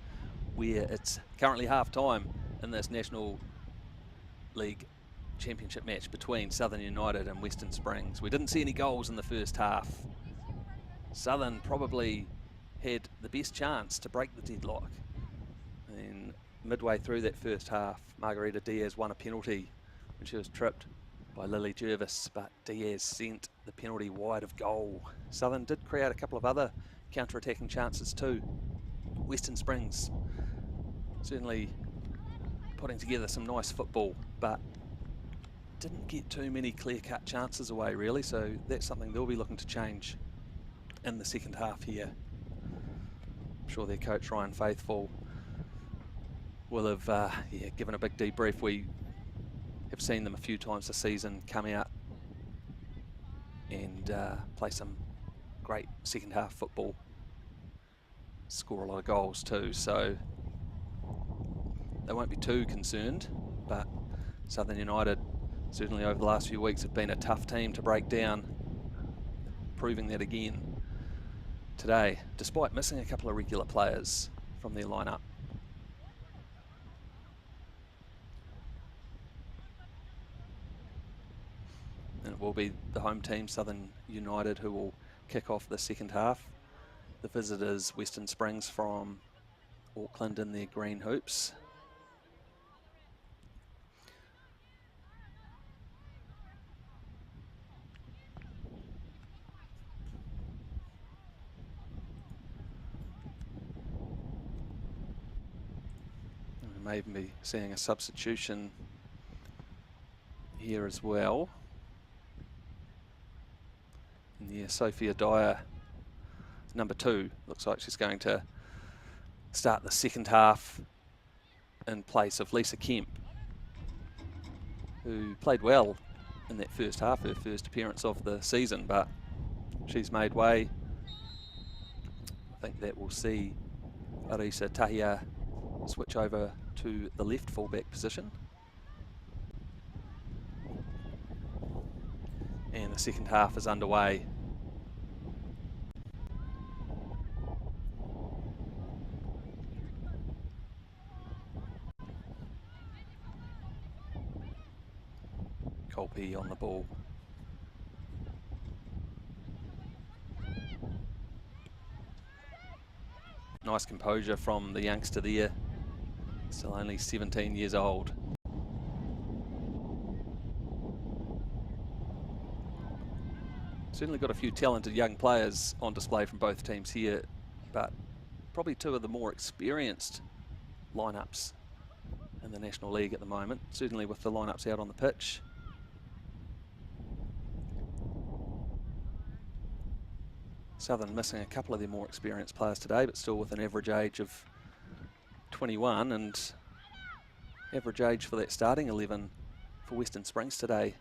where it's currently half-time in this National League Championship match between Southern United and Western Springs. We didn't see any goals in the first half. Southern probably had the best chance to break the deadlock. And midway through that first half, Margarita Diaz won a penalty when she was tripped by Lily Jervis, but Diaz sent the penalty wide of goal. Southern did create a couple of other counter-attacking chances too. Western Springs certainly putting together some nice football, but didn't get too many clear-cut chances away really, so that's something they'll be looking to change in the second half here. I'm sure their coach Ryan Faithfull will have given a big debrief. We have seen them a few times this season come out and play some great second half football, score a lot of goals too, so they won't be too concerned. But Southern United certainly over the last few weeks have been a tough team to break down, proving that again today, despite missing a couple of regular players from their lineup. And it will be the home team, Southern United, who will kick off the second half. The visitors, Western Springs from Auckland in their green hoops. And we may even be seeing a substitution here as well. And yeah, Sophia Dyer, number 2, looks like she's going to start the second half in place of Lisa Kemp, who played well in that first half, her first appearance of the season, but she's made way. I think that will see Arisa Tahia switch over to the left fullback position. And the second half is underway. Colby on the ball. Nice composure from the youngster there, still only 17 years old. Certainly got a few talented young players on display from both teams here, but probably two of the more experienced lineups in the National League at the moment, certainly with the lineups out on the pitch. Southern missing a couple of their more experienced players today, but still with an average age of 21, and average age for that starting 11 for Western Springs today,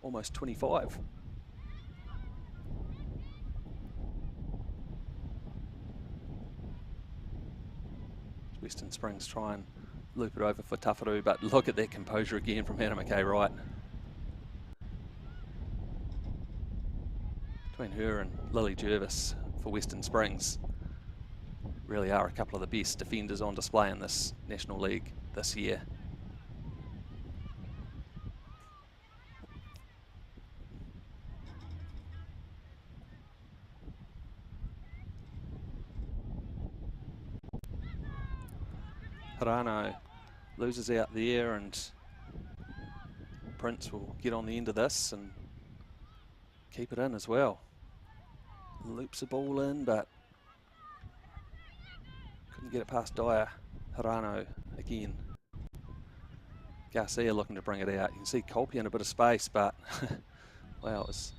almost 25. Western Springs try and loop it over for Tawharu, but look at that composure again from Hannah McKay-Wright. Between her and Lily Jervis for Western Springs, really are a couple of the best defenders on display in this National League this year. Harano loses out there, and Prince will get on the end of this and keep it in as well. Loops the ball in, but couldn't get it past Dyer. Harano again. Garcia looking to bring it out. You can see Colby in a bit of space, but wow, it was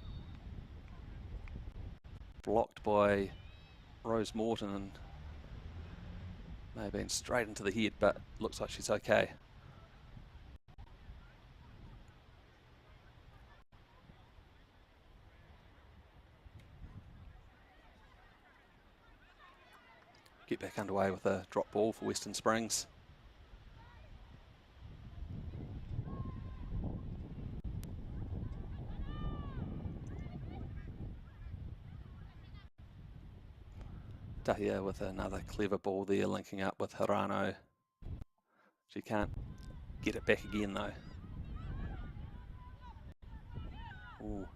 blocked by Rose Morton and may have been straight into the head, but looks like she's okay. Get back underway with a drop ball for Western Springs. Tahia with another clever ball there, linking up with Hirano. She can't get it back again though. Ooh.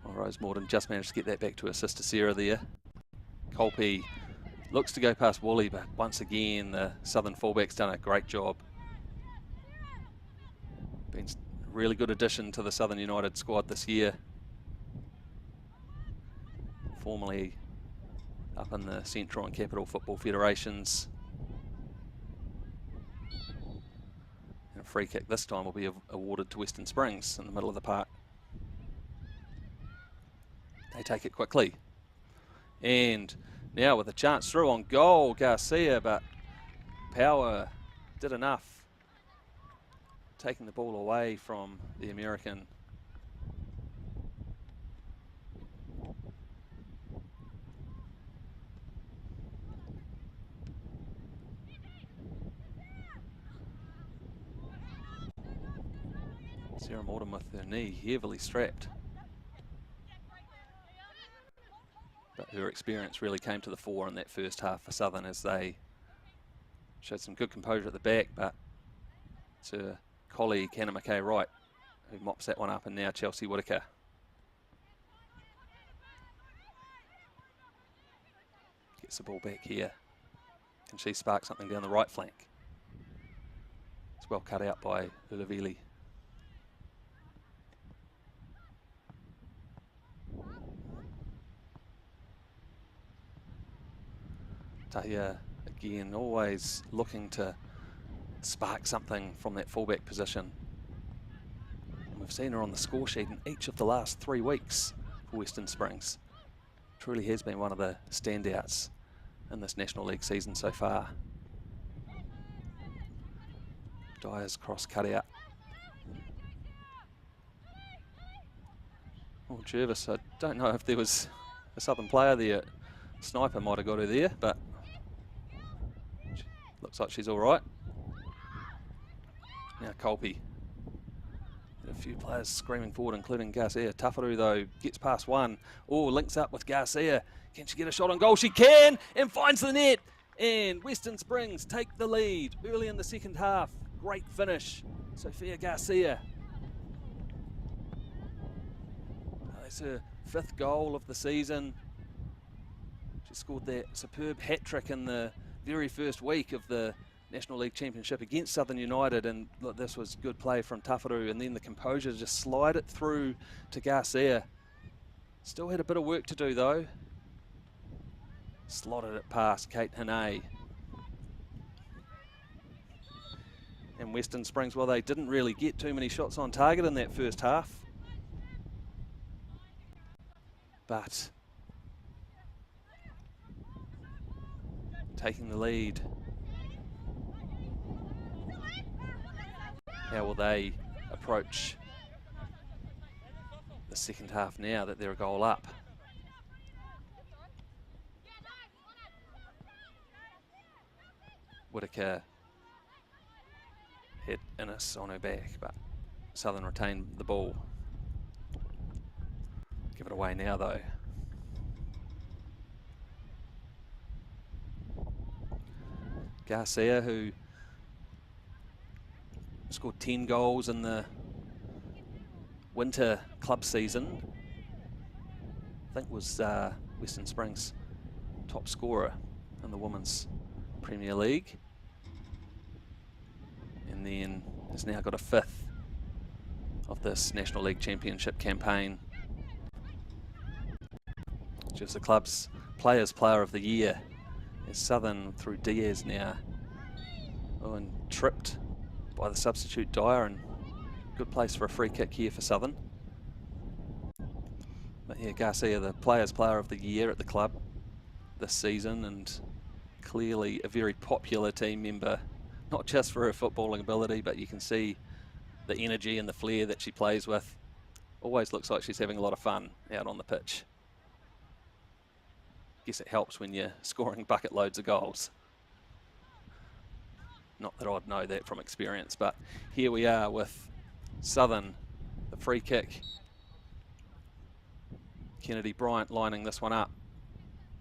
Well, Rose Morden just managed to get that back to her sister Sarah there. Kolpe looks to go past Woolley, but once again the Southern fullback's done a great job. Been a really good addition to the Southern United squad this year. Formerly up in the Central and Capital Football Federations. And a free kick this time will be awarded to Western Springs in the middle of the park. They take it quickly. And now with a chance through on goal, Garcia, but Power did enough, taking the ball away from the American. Sarah Morton with her knee heavily strapped. But her experience really came to the fore in that first half for Southern as they showed some good composure at the back, but it's her colleague Hannah McKay-Wright who mops that one up, and now Chelsea Whitaker. Gets the ball back here. Can she spark something down the right flank? It's well cut out by Ulavili. Tahia again, always looking to spark something from that fullback position. And we've seen her on the score sheet in each of the last 3 weeks for Western Springs. Truly has been one of the standouts in this National League season so far. Dyer's cross cut out. Oh, Jervis, I don't know if there was a Southern player there. Sniper might have got her there, but looks like she's all right. Now Kolpe. A few players screaming forward, including Garcia. Tafaru, though, gets past one. Oh, links up with Garcia. Can she get a shot on goal? She can, and finds the net. And Western Springs take the lead early in the second half. Great finish, Sophia Garcia. That's her 5th goal of the season. She scored that superb hat-trick in the very first week of the National League Championship against Southern United, and look, this was good play from Tafaru, and then the composure to just slide it through to Garcia. Still had a bit of work to do though. Slotted it past Kate Hane. And Western Springs, well, they didn't really get too many shots on target in that first half, but taking the lead. How will they approach the second half now that they're a goal up? Whitaker hit Innes on her back, but Southern retained the ball. Give it away now though. Garcia, who scored 10 goals in the winter club season, I think was Western Springs' top scorer in the Women's Premier League. And then has now got a 5th of this National League Championship campaign. She was the club's Players Player of the Year. As Southern through Diaz now. Oh, and tripped by the substitute Dyer, and good place for a free kick here for Southern. But yeah, Garcia, the Players Player of the Year at the club this season, and clearly a very popular team member, not just for her footballing ability, but you can see the energy and the flair that she plays with. Always looks like she's having a lot of fun out on the pitch. Guess it helps when you're scoring bucket loads of goals. Not that I'd know that from experience, but here we are with Southern, the free kick. Kennedy Bryant lining this one up.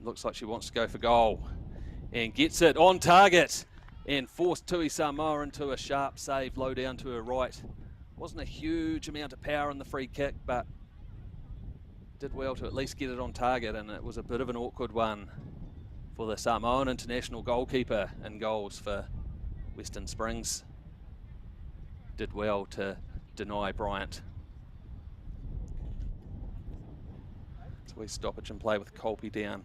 Looks like she wants to go for goal and gets it on target and forced Tui Samoa into a sharp save low down to her right. Wasn't a huge amount of power in the free kick, but did well to at least get it on target, and it was a bit of an awkward one for the Samoan international goalkeeper in goals for Western Springs. Did well to deny Bryant. So we stoppage and play with Colby down.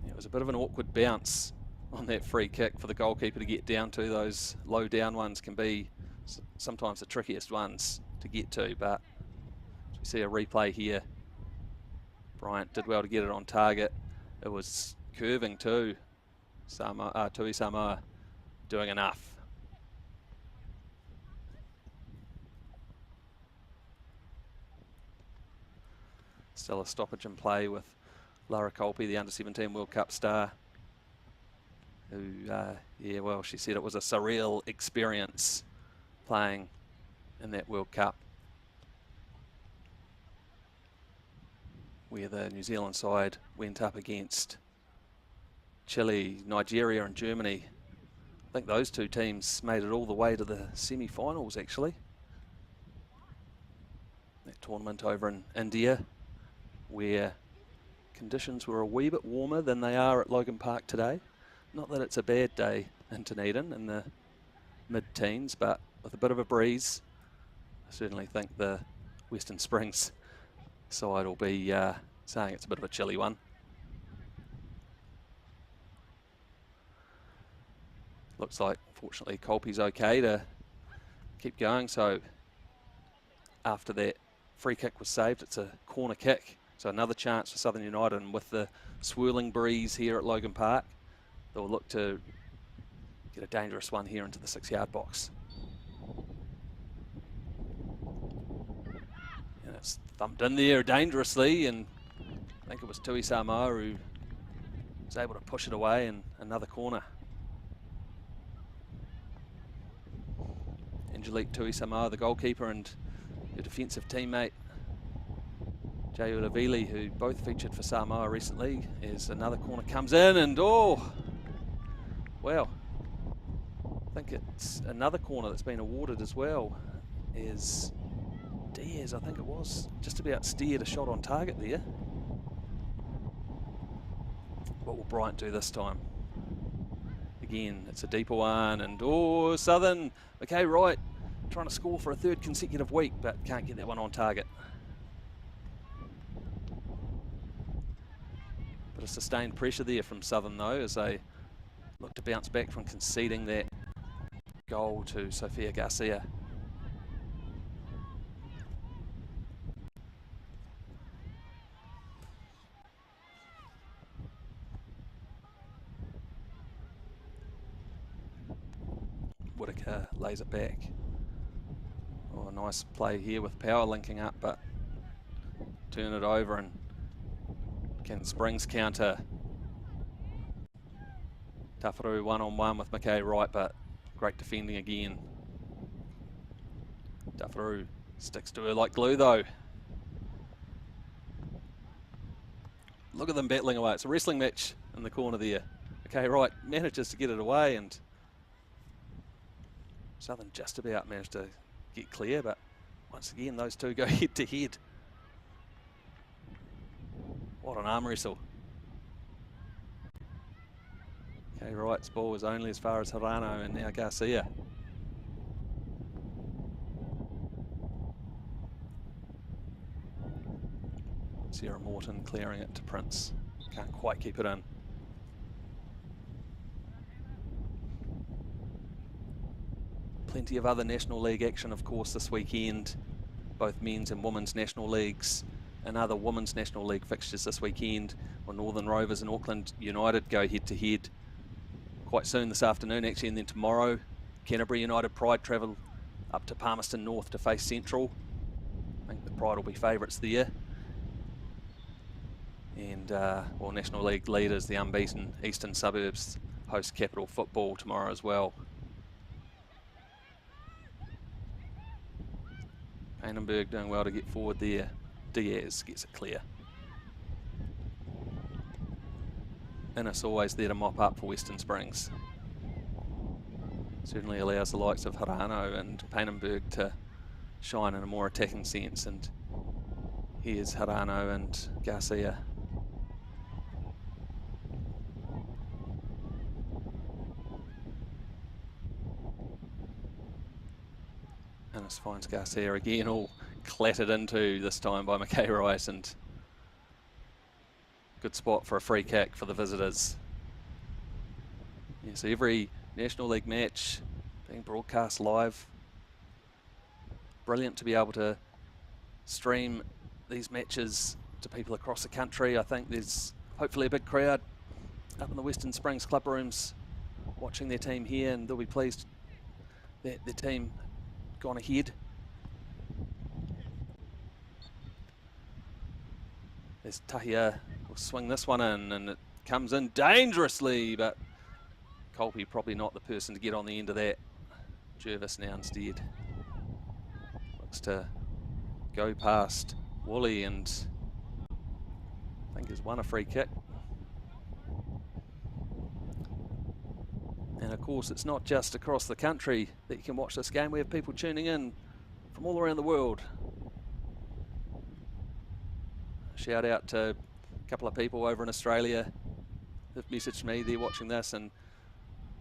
It was a bit of an awkward bounce on that free kick for the goalkeeper to get down to. Those low down ones can be sometimes the trickiest ones to get to, but we see a replay here. Bryant did well to get it on target. It was curving too. Tui Samoa doing enough. Still a stoppage and play with Lara Colby, the under-17 World Cup star, who, yeah, well, she said it was a surreal experience playing in that World Cup, where the New Zealand side went up against Chile, Nigeria and Germany. I think those two teams made it all the way to the semi-finals, actually. That tournament over in India, where conditions were a wee bit warmer than they are at Logan Park today. Not that it's a bad day in Dunedin in the mid-teens, but with a bit of a breeze, I certainly think the Western Springs side will be saying it's a bit of a chilly one. Looks like, fortunately, Colby's okay to keep going. So after that free kick was saved, it's a corner kick. So another chance for Southern United, and with the swirling breeze here at Logan Park, they'll look to get a dangerous one here into the 6-yard box. And it's thumped in there dangerously, and I think it was Tui Samoa who was able to push it away, and another corner. Angelique Tui Samoa, the goalkeeper, and her defensive teammate Jay Ulavili, who both featured for Samoa recently, as another corner comes in, and oh, well, I think it's another corner that's been awarded as well, is Diaz, I think it was, just about steered a shot on target there. What will Bryant do this time? Again, it's a deeper one, and oh, Southern, okay, right, trying to score for a third consecutive week, but can't get that one on target. Bit of sustained pressure there from Southern though, as they look to bounce back from conceding that goal to Sofia Garcia. Whitaker lays it back. Oh, a nice play here with power linking up, but turn it over, and can Springs counter? Tafaru one-on-one with McKay Wright, but great defending again. Tafaru sticks to her like glue though. Look at them battling away. It's a wrestling match in the corner there. McKay Wright manages to get it away, and Southern just about managed to get clear, but once again those two go head to head. What an arm wrestle. Okay, Wright's ball was only as far as Hirano, and now Garcia. Sarah Morton clearing it to Prince. Can't quite keep it in. Plenty of other National League action, of course, this weekend. Both men's and women's National Leagues, and other women's National League fixtures this weekend, where Northern Rovers and Auckland United go head to head quite soon this afternoon, actually, and then tomorrow Canterbury United Pride travel up to Palmerston North to face Central. I think the Pride will be favourites there. And well, National League leaders, the unbeaten Eastern Suburbs, host Capital Football tomorrow as well. Annenberg doing well to get forward there. Diaz gets it clear. Innes always there to mop up for Western Springs. Certainly allows the likes of Harano and Painenberg to shine in a more attacking sense, and here's Harano and Garcia. Innes finds Garcia again, all clattered into this time by McKay Rice, and good spot for a free kick for the visitors. Yeah, so every National League match being broadcast live. Brilliant to be able to stream these matches to people across the country. I think there's hopefully a big crowd up in the Western Springs club rooms watching their team here, and they'll be pleased that their team gone ahead. As Tahia will swing this one in, and it comes in dangerously, but Colby probably not the person to get on the end of that. Jervis now instead looks to go past Woolley, and I think he's won a free kick. And of course, it's not just across the country that you can watch this game. We have people tuning in from all around the world. Shout out to a couple of people over in Australia who've messaged me. They're watching this, and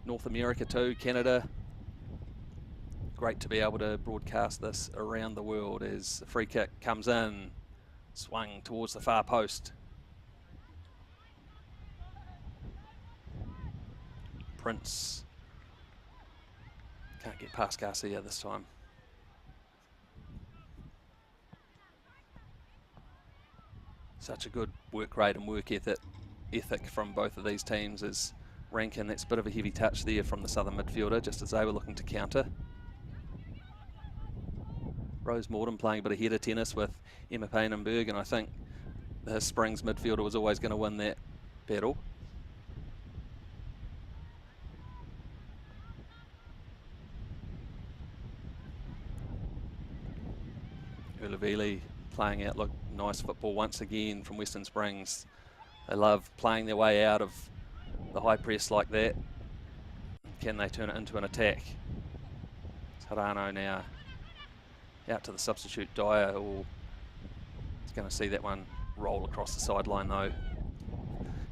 North America too, Canada. Great to be able to broadcast this around the world as the free kick comes in, swung towards the far post. Prince can't get past Garcia this time. Such a good work rate and work ethic from both of these teams as Rankin. That's a bit of a heavy touch there from the southern midfielder, just as they were looking to counter. Rose Morden playing a bit of header tennis with Emma Painenberg, and I think the Springs midfielder was always going to win that battle. Ulavili playing out, look, nice football once again from Western Springs. They love playing their way out of the high press like that. Can they turn it into an attack? Harano now out to the substitute Dyer. Oh, he's going to see that one roll across the sideline though.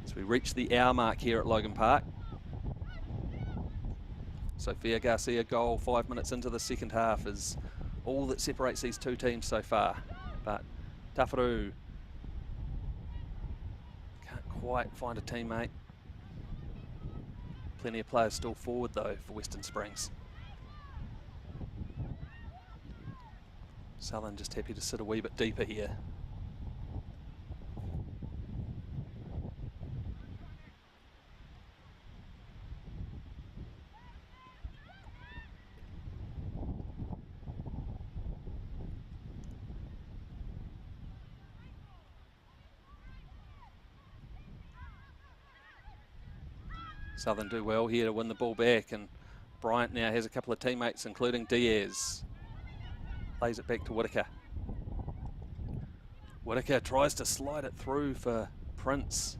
As we reach the hour mark here at Logan Park. Sofia Garcia goal 5 minutes into the second half is all that separates these two teams so far. But Tafaru can't quite find a teammate. Plenty of players still forward though for Western Springs. Southern just happy to sit a wee bit deeper here. Southern do well here to win the ball back, and Bryant now has a couple of teammates including Diaz. Plays it back to Whitaker. Whitaker tries to slide it through for Prince.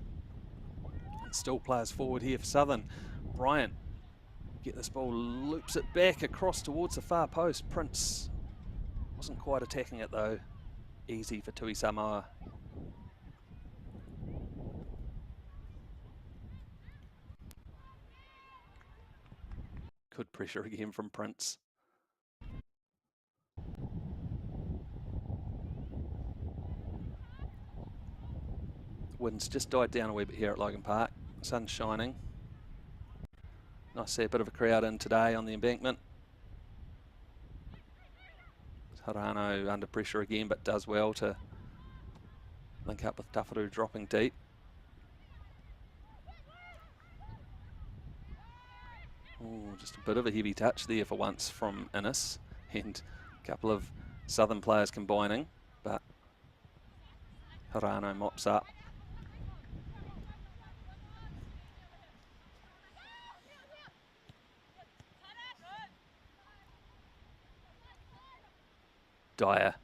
And still players forward here for Southern. Bryant get this ball, loops it back across towards the far post. Prince wasn't quite attacking it though. Easy for Tui Samoa. Good pressure again from Prince. Wind's just died down a wee bit here at Logan Park. Sun's shining. Nice to see a bit of a crowd in today on the embankment. Harano under pressure again, but does well to link up with Tafaru dropping deep. Oh, just a bit of a heavy touch there for once from Innes, and a couple of Southern players combining, but Harano mops up. Dyer.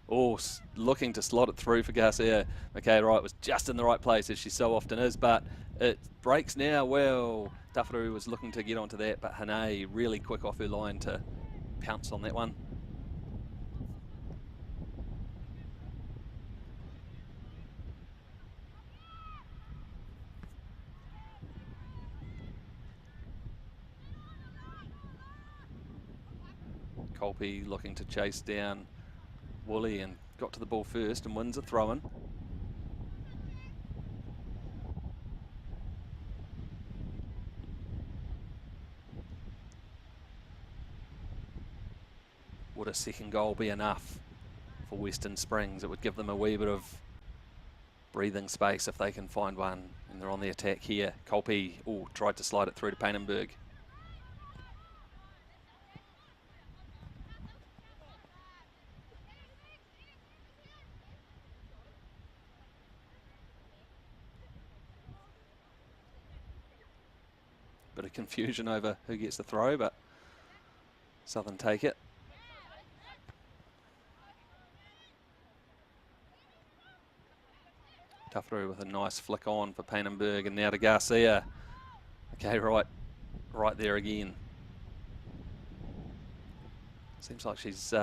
Oh, looking to slot it through for Garcia. McKay Wright was just in the right place, as she so often is, but It breaks now. Well, Tawharu was looking to get onto that, but Hane really quick off her line to pounce on that one. Colby looking to chase down Woolley and got to the ball first and wins a throw-in. Would a second goal be enough for Western Springs? It would give them a wee bit of breathing space if they can find one, and they're on the attack here. Colby tried to slide it through to Paynenberg. Bit of confusion over who gets the throw, but Southern take it. Tawharu with a nice flick on for Paynenberg, and now to Garcia. Okay, right there again. Seems like she's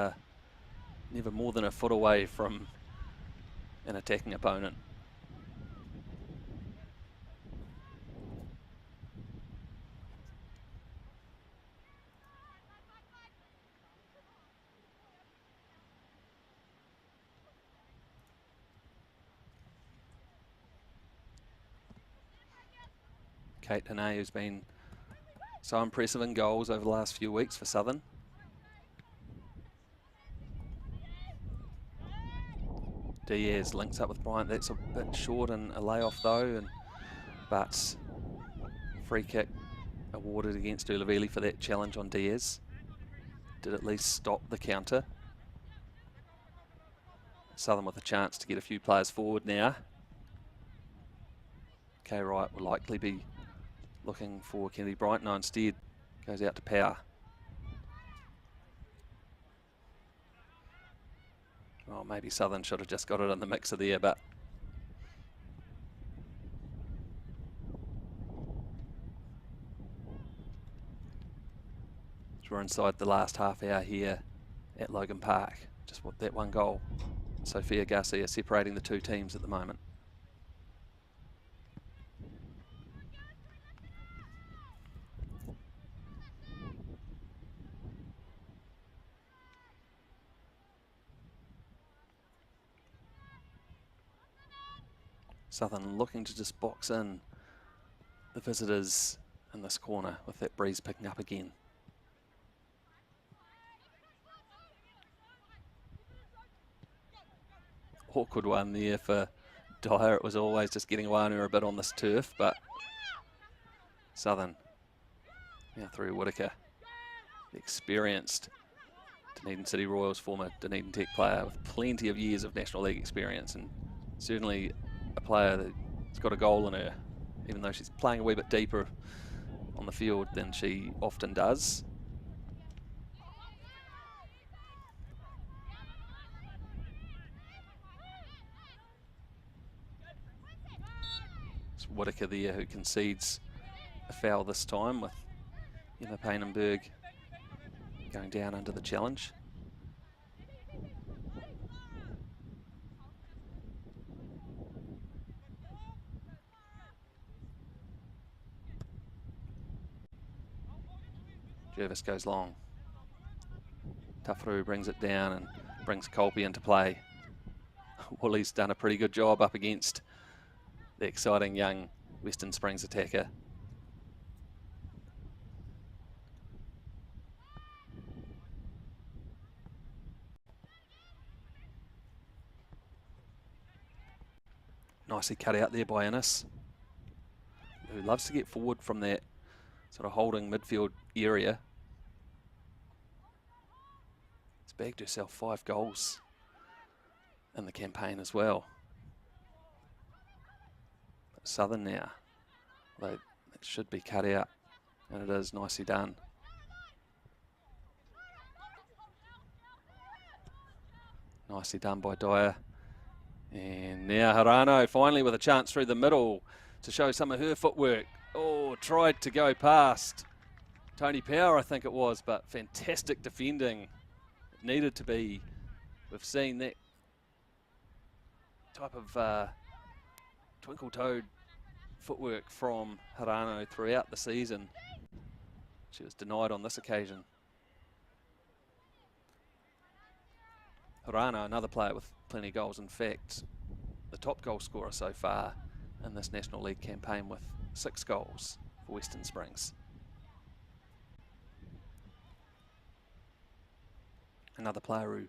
never more than a foot away from an attacking opponent. Kate Hane, who's been so impressive in goals over the last few weeks for Southern. Diaz links up with Bryant. That's a bit short and a layoff though, but free kick awarded against Ulaveli for that challenge on Diaz. Did at least stop the counter. Southern with a chance to get a few players forward now. K Wright will likely be looking for Kennedy Bryant. No, instead goes out to Power. Well, maybe Southern should have just got it in the mixer there, but we're inside the last half hour here at Logan Park. Just with that one goal. Sophia Garcia separating the two teams at the moment. Southern looking to just box in the visitors in this corner with that breeze picking up again. Awkward one there for Dyer. It was always just getting away on her a bit on this turf, but Southern now through Whitaker, the experienced Dunedin City Royals former Dunedin Tech player with plenty of years of National League experience, and certainly a player that's got a goal in her, even though she's playing a wee bit deeper on the field than she often does. It's Whitaker there who concedes a foul this time, with Emma Paynenberg going down under the challenge. Jervis goes long. Tawharu brings it down and brings Colby into play. Woolley's done a pretty good job up against the exciting young Western Springs attacker. Nicely cut out there by Innes, who loves to get forward from that sort of holding midfield area. Has bagged herself 5 goals in the campaign as well. But Southern now, although it should be cut out, and it is nicely done. Nicely done by Dyer. And now Harano finally with a chance through the middle. to show some of her footwork. Oh, tried to go past Tony Power, I think it was, but fantastic defending. It needed to be. We've seen that type of twinkle-toed footwork from Hirano throughout the season. She was denied on this occasion. Hirano, another player with plenty of goals. In fact, the top goal scorer so far in this National League campaign with 6 goals for Western Springs. Another player who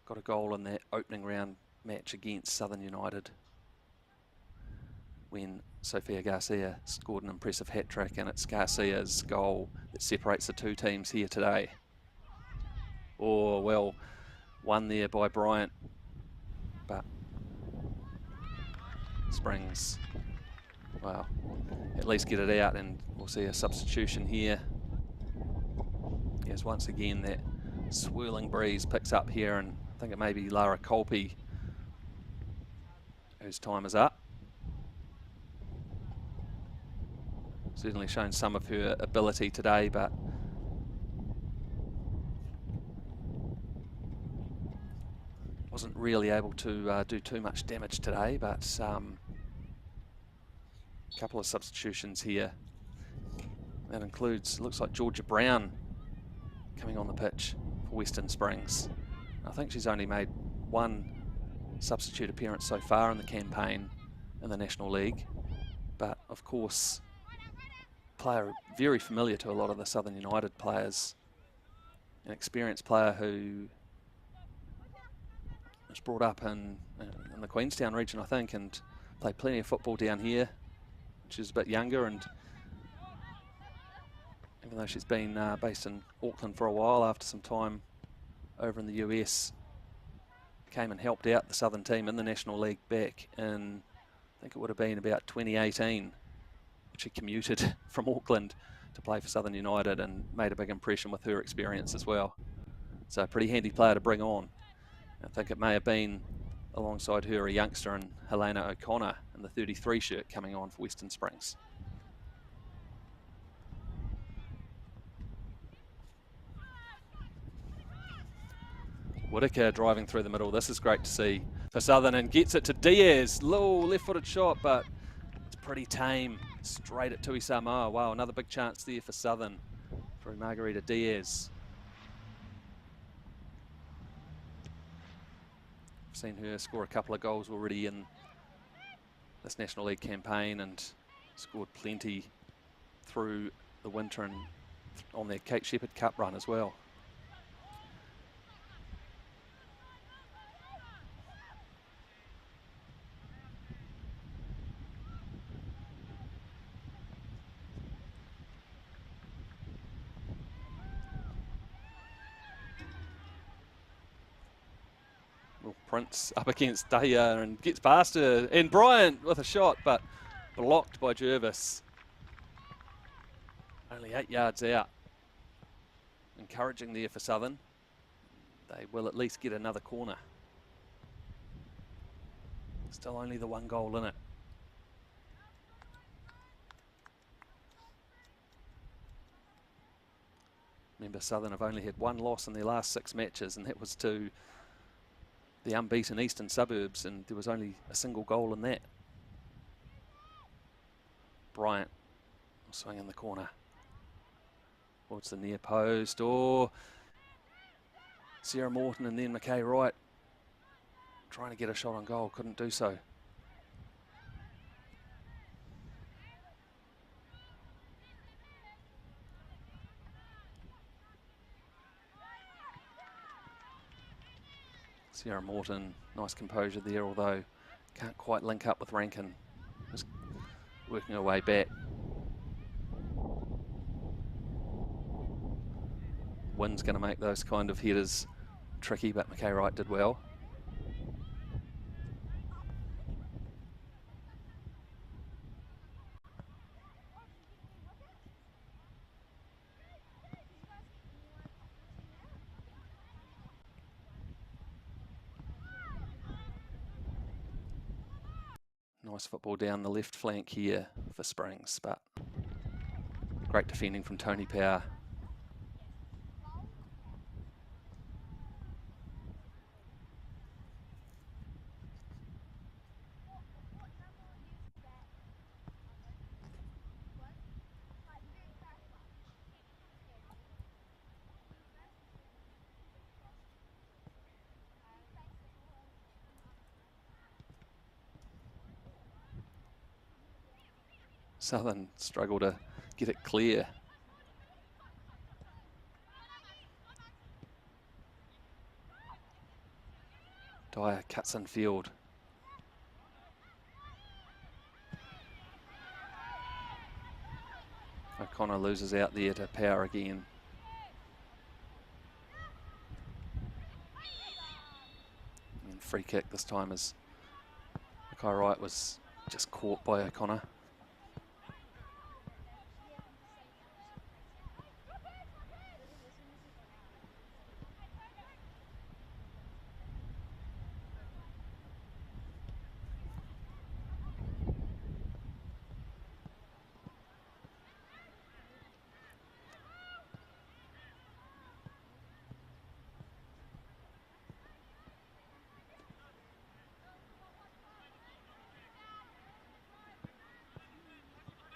got a goal in that opening round match against Southern United when Sofia Garcia scored an impressive hat-trick, and it's Garcia's goal that separates the two teams here today. Oh, well, won there by Bryant, but Springs, well, at least get it out, and we'll see a substitution here. Yes, once again that swirling breeze picks up here, and I think it may be Lara Kolpe whose time is up. Certainly shown some of her ability today, but wasn't really able to do too much damage today. But a couple of substitutions here. That includes, looks like Georgia Brown coming on the pitch for Western Springs. I think she's only made 1 substitute appearance so far in the campaign in the National League, but of course player very familiar to a lot of the Southern United players, an experienced player who was brought up in the Queenstown region, I think, and played plenty of football down here. She's a bit younger, and even though she's been based in Auckland for a while, after some time over in the US, came and helped out the Southern team in the National League back in, I think it would have been about 2018. She commuted from Auckland to play for Southern United and made a big impression with her experience as well. So a pretty handy player to bring on. I think it may have been alongside her a youngster in Helena O'Connor in the 33 shirt coming on for Western Springs. Whitaker driving through the middle. This is great to see for Southern, and gets it to Diaz. Low left-footed shot, but it's pretty tame. Straight at Tui Samoa. Wow, another big chance there for Southern through Margarita Diaz. I've seen her score a couple of goals already in this National League campaign, and scored plenty through the winter and on their Cape Shepherd Cup run as well. Prince up against Daya and gets past her, and Bryant with a shot, but blocked by Jervis. Only 8 yards out. Encouraging there for Southern. They will at least get another corner. Still only the 1 goal in it. Remember, Southern have only had 1 loss in their last 6 matches, and that was to the unbeaten Eastern Suburbs, and there was only a single goal in that. Bryant will swing in the corner towards the near post. Or Sarah Morton and then McKay Wright trying to get a shot on goal, couldn't do so. Sarah Morton, nice composure there, although can't quite link up with Rankin. Just working her way back. Wind's going to make those kind of headers tricky, but McKay Wright did well. Nice football down the left flank here for Springs, but great defending from Tony Power. Southern struggle to get it clear. Dyer cuts in field. O'Connor loses out there to Power again. And free kick this time as Mackay Wright was just caught by O'Connor.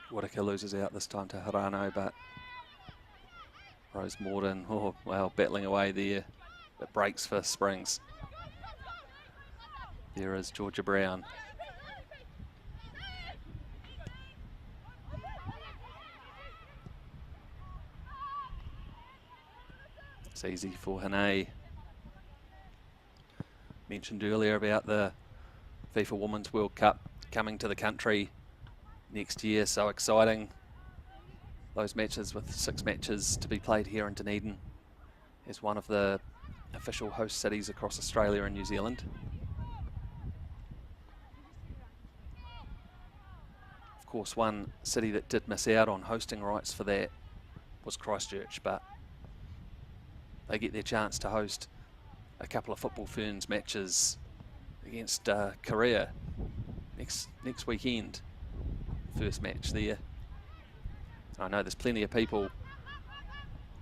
Whittaker loses out this time to Hirano, but Rose Morden, oh wow, battling away there. It breaks for Springs. There is Georgia Brown. It's easy for Hane. Mentioned earlier about the FIFA Women's World Cup coming to the country next year, so exciting. Those matches with 6 matches to be played here in Dunedin as one of the official host cities across Australia and New Zealand. Of course, one city that did miss out on hosting rights for that was Christchurch, but they get their chance to host a couple of Football Ferns matches against Korea next weekend. First match there. I know there's plenty of people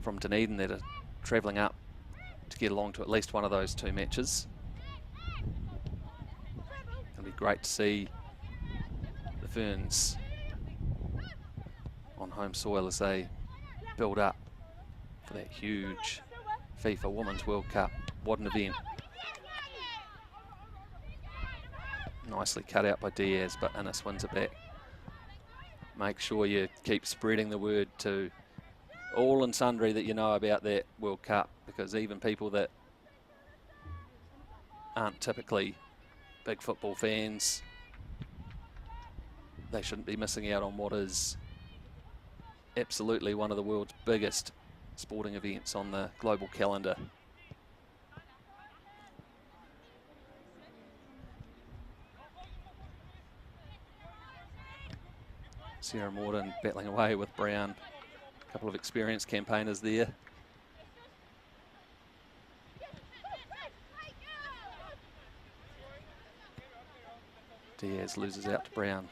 from Dunedin that are travelling up to get along to at least one of those 2 matches. It'll be great to see the Ferns on home soil as they build up for that huge FIFA Women's World Cup. What an event. Nicely cut out by Diaz, but Innes wins it back. Make sure you keep spreading the word to all and sundry that you know about that World Cup, because even people that aren't typically big football fans, they shouldn't be missing out on what is absolutely one of the world's biggest sporting events on the global calendar. Sarah Morden battling away with Brown. A couple of experienced campaigners there. Diaz loses out to Brown.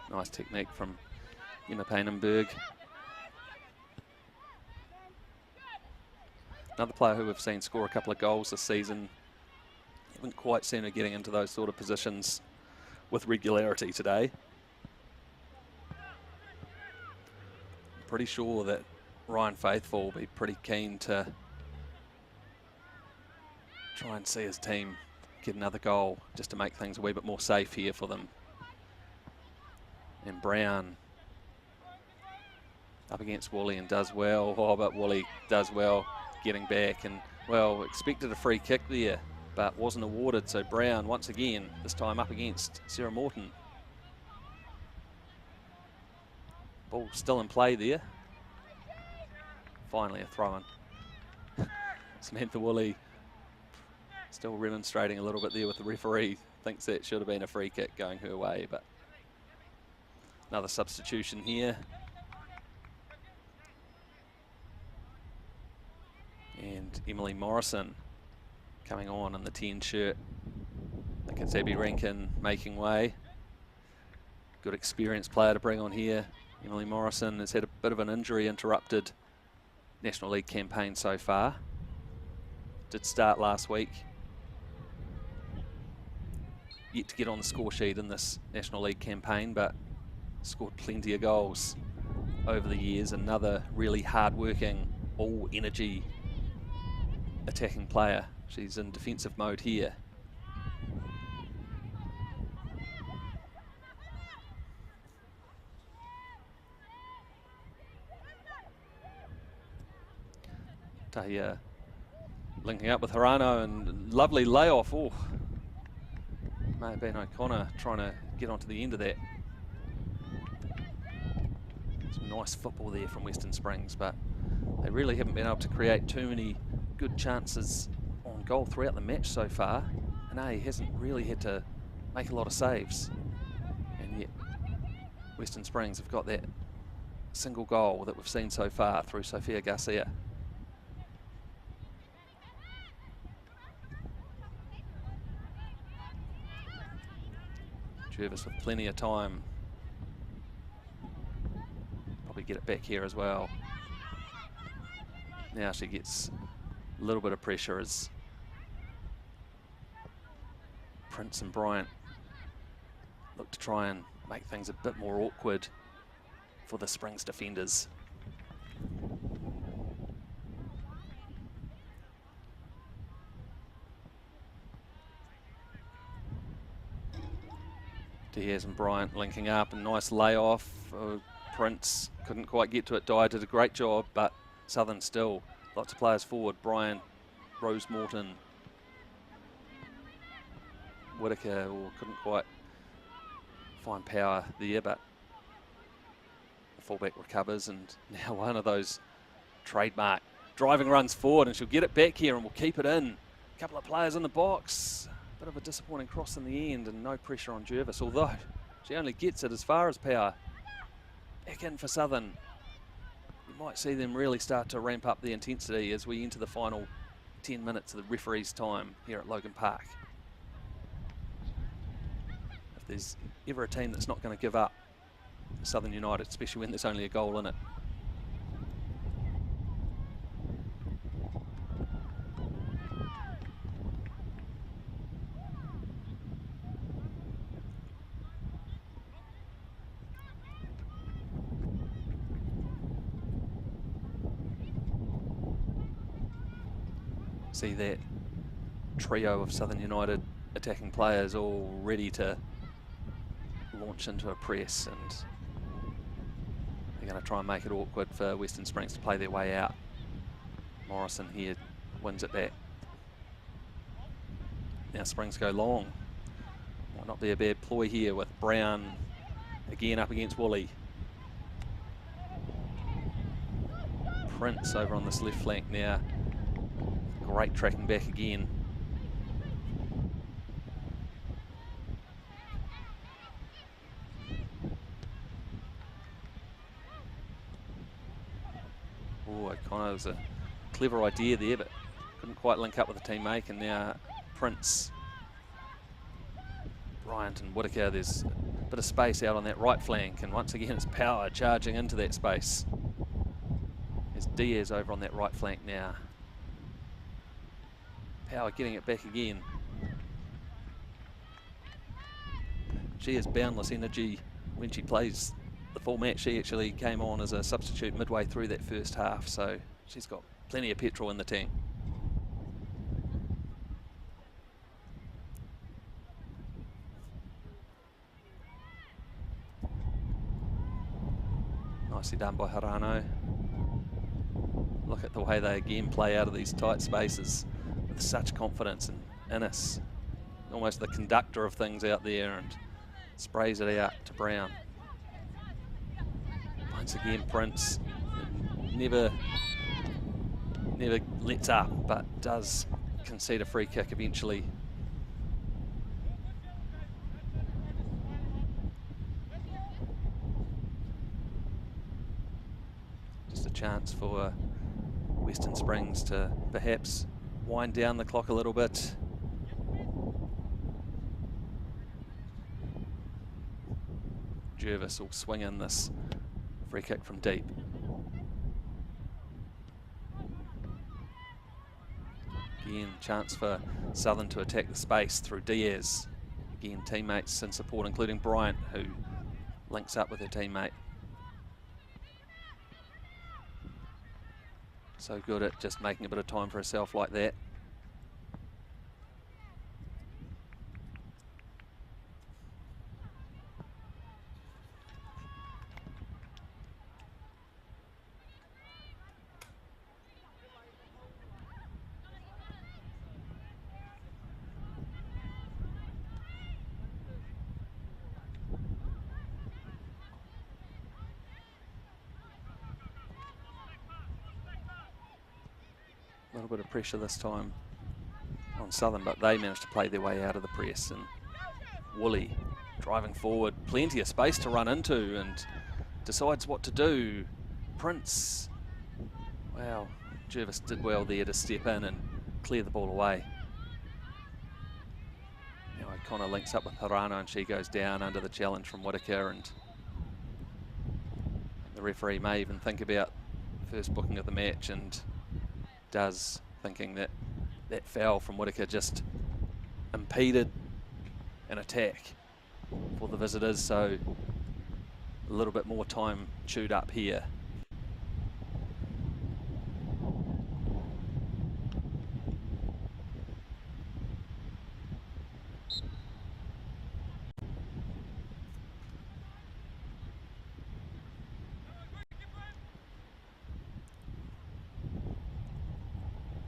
Nice technique from Emma Painenberg. Another player who we've seen score a couple of goals this season. Haven't quite seen her getting into those sort of positions with regularity today. Pretty sure that Ryan Faithful will be pretty keen to try and see his team get another goal just to make things a wee bit more safe here for them. And Brown up against Woolley and does well. Oh, but Woolley does well getting back and, well, expected a free kick there, but wasn't awarded. So Brown, once again, this time up against Sarah Morton. Ball still in play there. Finally a throw-in. Samantha Woolley still remonstrating a little bit there with the referee. Thinks that should have been a free kick going her way, but another substitution here. And Emily Morrison coming on in the 10 shirt. I think it's Abby Rankin making way. Good experienced player to bring on here. Emily Morrison has had a bit of an injury interrupted National League campaign so far. Did start last week. Yet to get on the score sheet in this National League campaign, but scored plenty of goals over the years. Another really hard-working, all-energy attacking player. She's in defensive mode here. Tahia linking up with Hirano, and lovely layoff. Oh, may have been O'Connor trying to get onto the end of that. Some nice football there from Western Springs, but they really haven't been able to create too many good chances on goal throughout the match so far. And he hasn't really had to make a lot of saves. And yet Western Springs have got that single goal that we've seen so far through Sofia Garcia. Jervis with plenty of time. Probably get it back here as well. Now she gets a little bit of pressure as Prince and Bryant look to try and make things a bit more awkward for the Springs defenders. Diaz and Bryant linking up, and nice layoff. Prince couldn't quite get to it. Dyer did a great job, but Southern still lots of players forward. Bryant, Rose Morton, Whitaker couldn't quite find power there, but the fullback recovers, and now one of those trademark driving runs forward, and she'll get it back here and we'll keep it in. A couple of players in the box. Bit of a disappointing cross in the end, and no pressure on Jervis, although she only gets it as far as Power. Back in for Southern. You might see them really start to ramp up the intensity as we enter the final 10 minutes of the referee's time here at Logan Park. If there's ever a team that's not going to give up, Southern United, especially when there's only a goal in it. See that trio of Southern United attacking players all ready to launch into a press, and they're going to try and make it awkward for Western Springs to play their way out. Morrison here wins it back. Now Springs go long. Might not be a bad ploy here with Brown again up against Woolley. Prince over on this left flank now. Great tracking back again. Oh, O'Connor was a clever idea there, but couldn't quite link up with the teammate. And now Prince, Bryant and Whitaker, there's a bit of space out on that right flank, and once again it's Power charging into that space. There's Diaz over on that right flank now. Power getting it back again. She has boundless energy when she plays the full match. She actually came on as a substitute midway through that first half, so she's got plenty of petrol in the tank. Nicely done by Hirano. Look at the way they again play out of these tight spaces with such confidence, and Innes, almost the conductor of things out there, and sprays it out to Brown. Once again, Prince never lets up, but does concede a free kick eventually. Just a chance for Western Springs to perhaps wind down the clock a little bit. Jervis will swing in this free kick from deep. Again, chance for Southern to attack the space through Diaz. Again, teammates in support, including Bryant, who links up with her teammate. So good at just making a bit of time for herself like that. A little bit of pressure this time on Southern, but they managed to play their way out of the press. And Woolley driving forward, plenty of space to run into, and decides what to do. Prince, wow, Jervis did well there to step in and clear the ball away. Now O'Connor links up with Harano, and she goes down under the challenge from Whitaker, and the referee may even think about first booking of the match, and does, thinking that that foul from Whitaker just impeded an attack for the visitors, so a little bit more time chewed up here.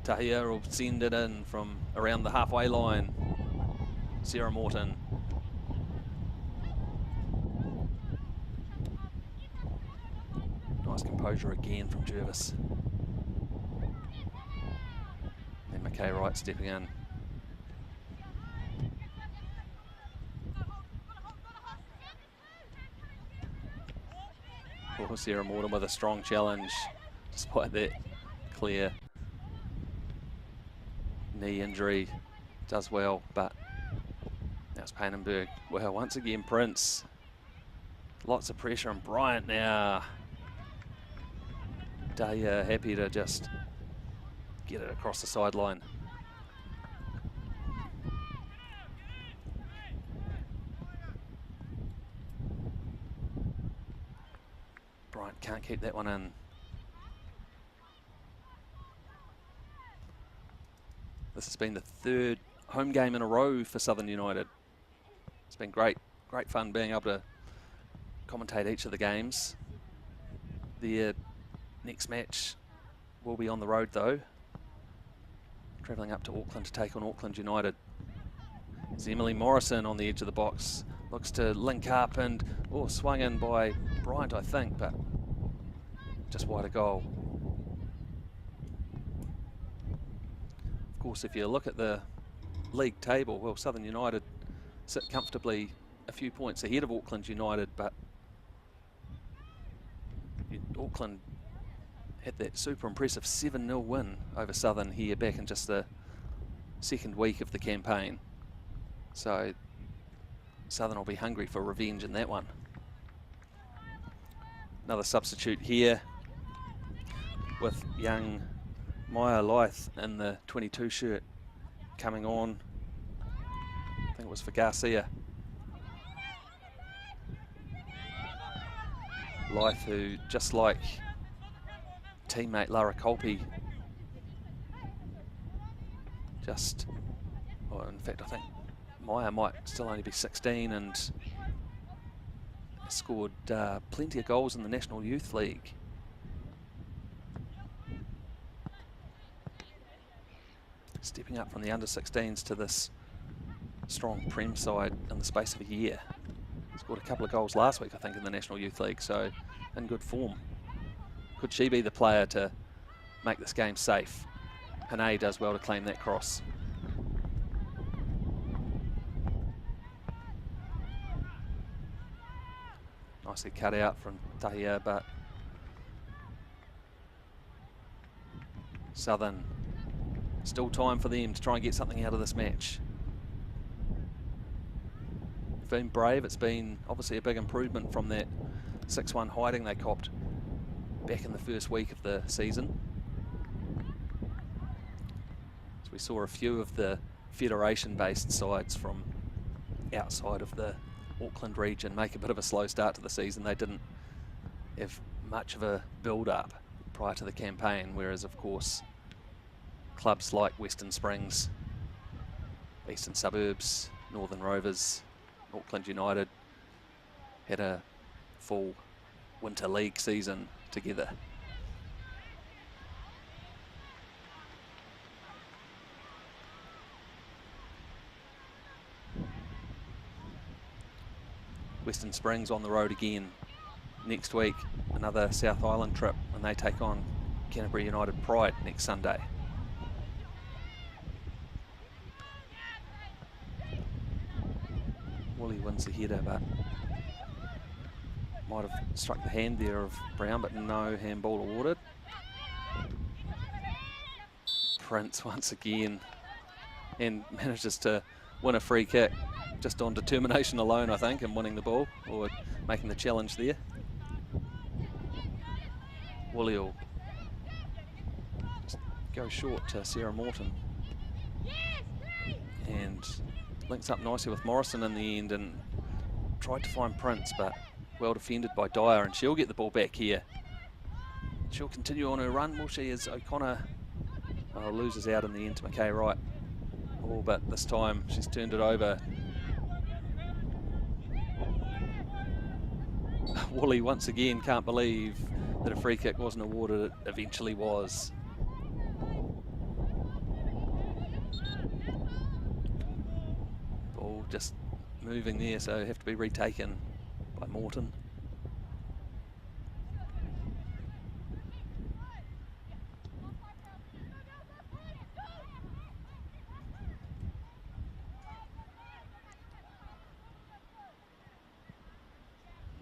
Tahia will send it in from around the halfway line. Sarah Morton. Nice composure again from Jervis. And McKay Wright stepping in. Oh, Sarah Morton with a strong challenge, despite that clear knee injury. Does well, but now it's Painenberg. Well, once again, Prince. Lots of pressure on Bryant now. Dahlia happy to just get it across the sideline. Bryant can't keep that one in. This has been the third home game in a row for Southern United. It's been great fun being able to commentate each of the games. Their next match will be on the road though, travelling up to Auckland to take on Auckland United. It's Emily Morrison on the edge of the box, looks to link up and swung in by Bryant, I think, but just wide of goal. Of course, if you look at the league table, well, Southern United sit comfortably a few points ahead of Auckland United, but Auckland had that super impressive 7-0 win over Southern here back in just the second week of the campaign. So Southern will be hungry for revenge in that one. Another substitute here with young Maya Lyth in the 22 shirt coming on. I think it was for Garcia. Lyth, who, just like teammate Lara Colpe, in fact, I think Maya might still only be 16 and scored plenty of goals in the National Youth League. Stepping up from the under-16s to this strong Prem side in the space of a year. Scored a couple of goals last week, I think, in the National Youth League, so in good form. Could she be the player to make this game safe? Panay does well to claim that cross. Nicely cut out from Tahia, but Southern Still time for them to try and get something out of this match. Been brave. It's been obviously a big improvement from that 6-1 hiding they copped back in the first week of the season. So we saw a few of the federation-based sides from outside of the Auckland region make a bit of a slow start to the season. They didn't have much of a build-up prior to the campaign, whereas of course clubs like Western Springs, Eastern Suburbs, Northern Rovers, Auckland United had a full winter league season together. Western Springs on the road again next week, another South Island trip, and they take on Canterbury United Pride next Sunday. Woolley wins the header, but might have struck the hand there of Brown, but no handball awarded. Prince once again, and manages to win a free kick just on determination alone, I think, and winning the ball or making the challenge there. Woolley will just go short to Sarah Morton and links up nicely with Morrison in the end and tried to find Prince, but well defended by Dyer, and she'll get the ball back here. She'll continue on her run, will she, as O'Connor loses out in the end to McKay Wright. Oh, but this time she's turned it over. Woolley once again can't believe that a free kick wasn't awarded. It eventually was. Ball just moving there, so have to be retaken by Morton.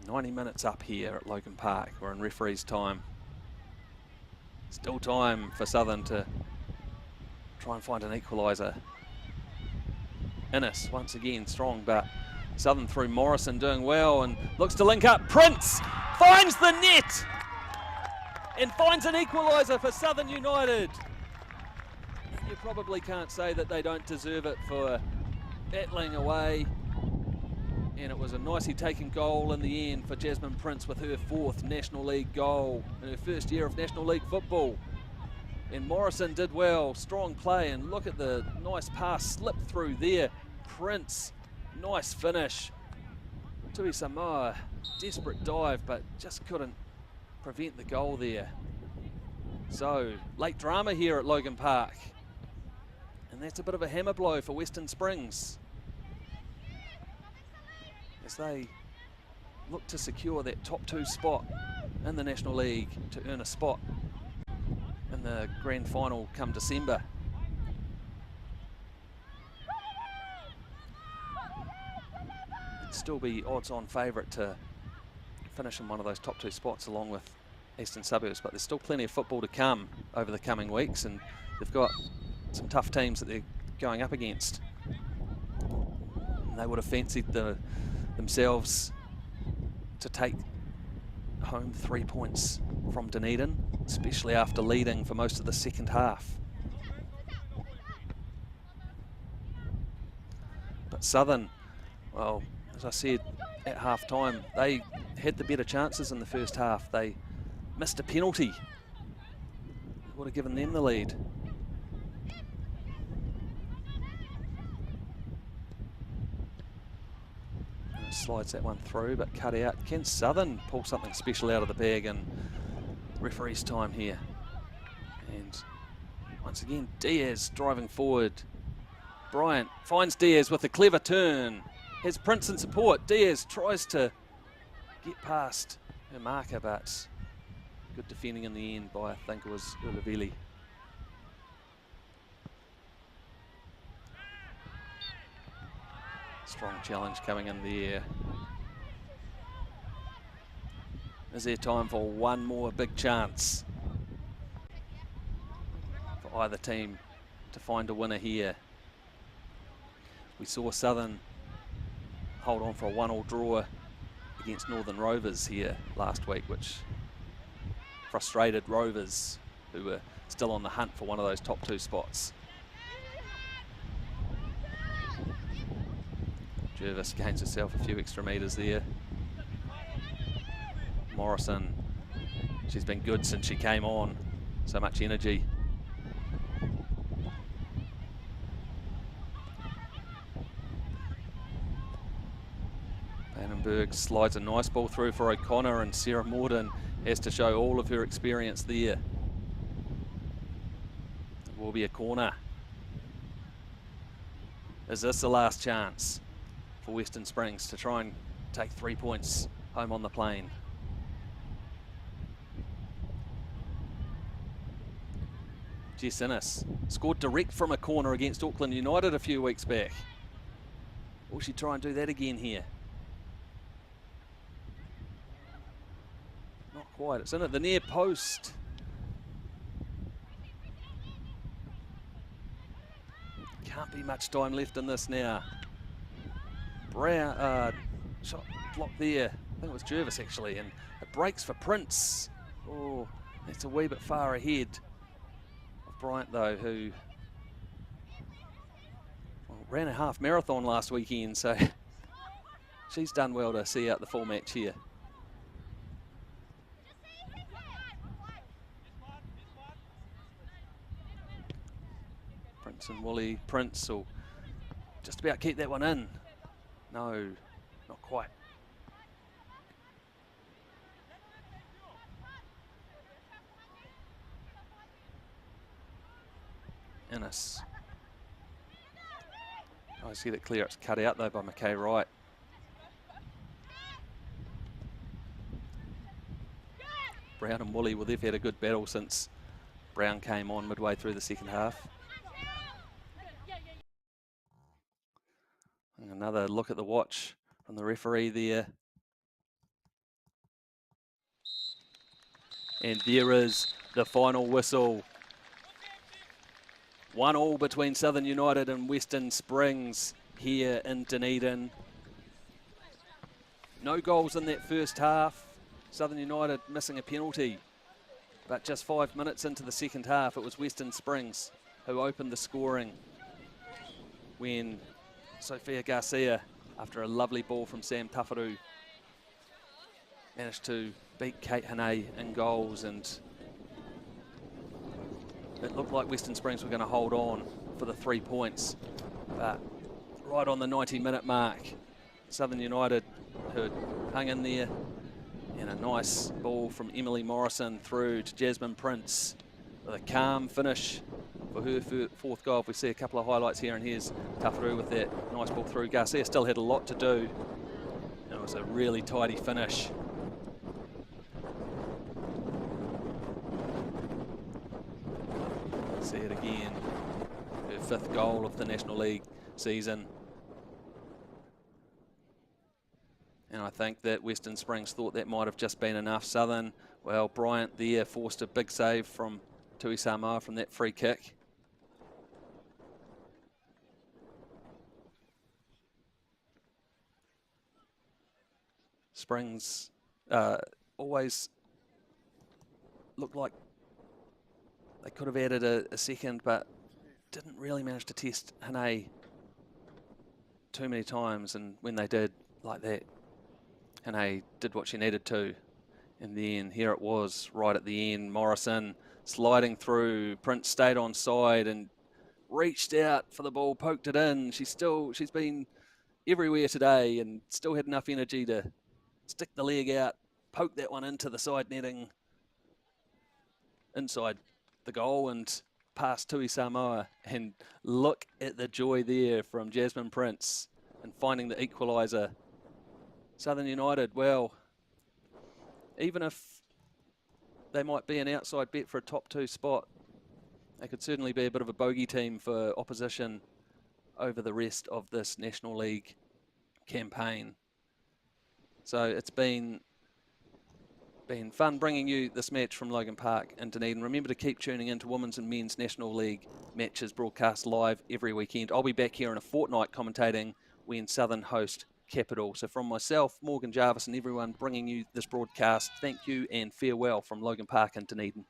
"90 minutes up here at Logan Park. We're in referee's time. Still time for Southern to try and find an equaliser. Innes once again strong, but Southern through Morrison doing well and looks to link up. Prince finds the net and finds an equaliser for Southern United. You probably can't say that they don't deserve it for battling away. And it was a nicely taken goal in the end for Jasmine Prince with her 4th National League goal in her first year of National League football. And Morrison did well, strong play, and look at the nice pass slipped through there. Prince, nice finish. Tui Samoa, desperate dive, but just couldn't prevent the goal there. So, late drama here at Logan Park. And that's a bit of a hammer blow for Western Springs, as they look to secure that top 2 spot in the National League to earn a spot in the grand final come December. It'd still be odds-on favourite to finish in one of those top 2 spots along with Eastern Suburbs, but there's still plenty of football to come over the coming weeks, and they've got some tough teams that they're going up against. And they would have fancied themselves to take home 3 points from Dunedin, especially after leading for most of the second half. But Southern, well, as I said at half time, they had the better chances in the first half. They missed a penalty. Would have given them the lead. Slides that one through, but cut out. Can Southern pull something special out of the bag in referee's time here? And once again, Diaz driving forward. Bryant finds Diaz with a clever turn. Has Prince in support. Diaz tries to get past her marker, but good defending in the end by, I think it was Ulavili. Strong challenge coming in there. Is there time for one more big chance for either team to find a winner here. We saw Southern hold on for a 1-1 draw against Northern Rovers here last week, which frustrated Rovers, who were still on the hunt for one of those top 2 spots. Jervis gains herself a few extra metres there. Morrison, she's been good since she came on. So much energy. Vandenberg slides a nice ball through for O'Connor, and Sarah Morden has to show all of her experience there. It will be a corner. Is this the last chance for Western Springs to try and take 3 points home on the plane? Jess Innes scored direct from a corner against Auckland United a few weeks back. Will she try and do that again here? Not quite. It's in at the near post. Can't be much time left in this now. Brown, shot blocked there. I think it was Jervis actually, and it breaks for Prince. Oh, that's a wee bit far ahead of Bryant though, who ran a half marathon last weekend, so she's done well to see out the full match here. Prince and Woolley. Prince will just about keep that one in. No, not quite. Innes. I see that clear. It's cut out though by McKay Wright. Brown and Woolley, well, they've had a good battle since Brown came on midway through the second half. And another look at the watch from the referee there. And there is the final whistle. 1-1 between Southern United and Western Springs here in Dunedin. No goals in that first half. Southern United missing a penalty. But just 5 minutes into the second half, it was Western Springs who opened the scoring when Sophia Garcia, after a lovely ball from Sam Tafaru, managed to beat Kate Hane in goals, and it looked like Western Springs were going to hold on for the 3 points. But right on the 90-minute mark, Southern United, who had hung in there, and a nice ball from Emily Morrison through to Jasmine Prince with a calm finish for her fourth goal. If we see a couple of highlights here, and here's Tafaru with that nice ball through. Garcia still had a lot to do, and it was a really tidy finish. See it again, her 5th goal of the National League season. And I think that Western Springs thought that might have just been enough. Southern, well, Bryant there forced a big save from Tui Samoa from that free kick. Springs always looked like they could have added a second, but didn't really manage to test Hane too many times. And when they did like that, Hane did what she needed to. And then here it was right at the end. Morrison sliding through. Prince stayed on side and reached out for the ball, poked it in. She's been everywhere today and still had enough energy to stick the leg out, poke that one into the side netting inside the goal and past Tui Samoa. And look at the joy there from Jasmine Prince and finding the equaliser. Southern United, well, even if they might be an outside bet for a top 2 spot, they could certainly be a bit of a bogey team for opposition over the rest of this National League campaign. So it's been Been fun bringing you this match from Logan Park in Dunedin. Remember to keep tuning into Women's and Men's National League matches broadcast live every weekend. I'll be back here in a fortnight commentating when Southern host Capital. So from myself, Morgan Jarvis, and everyone bringing you this broadcast, thank you and farewell from Logan Park in Dunedin.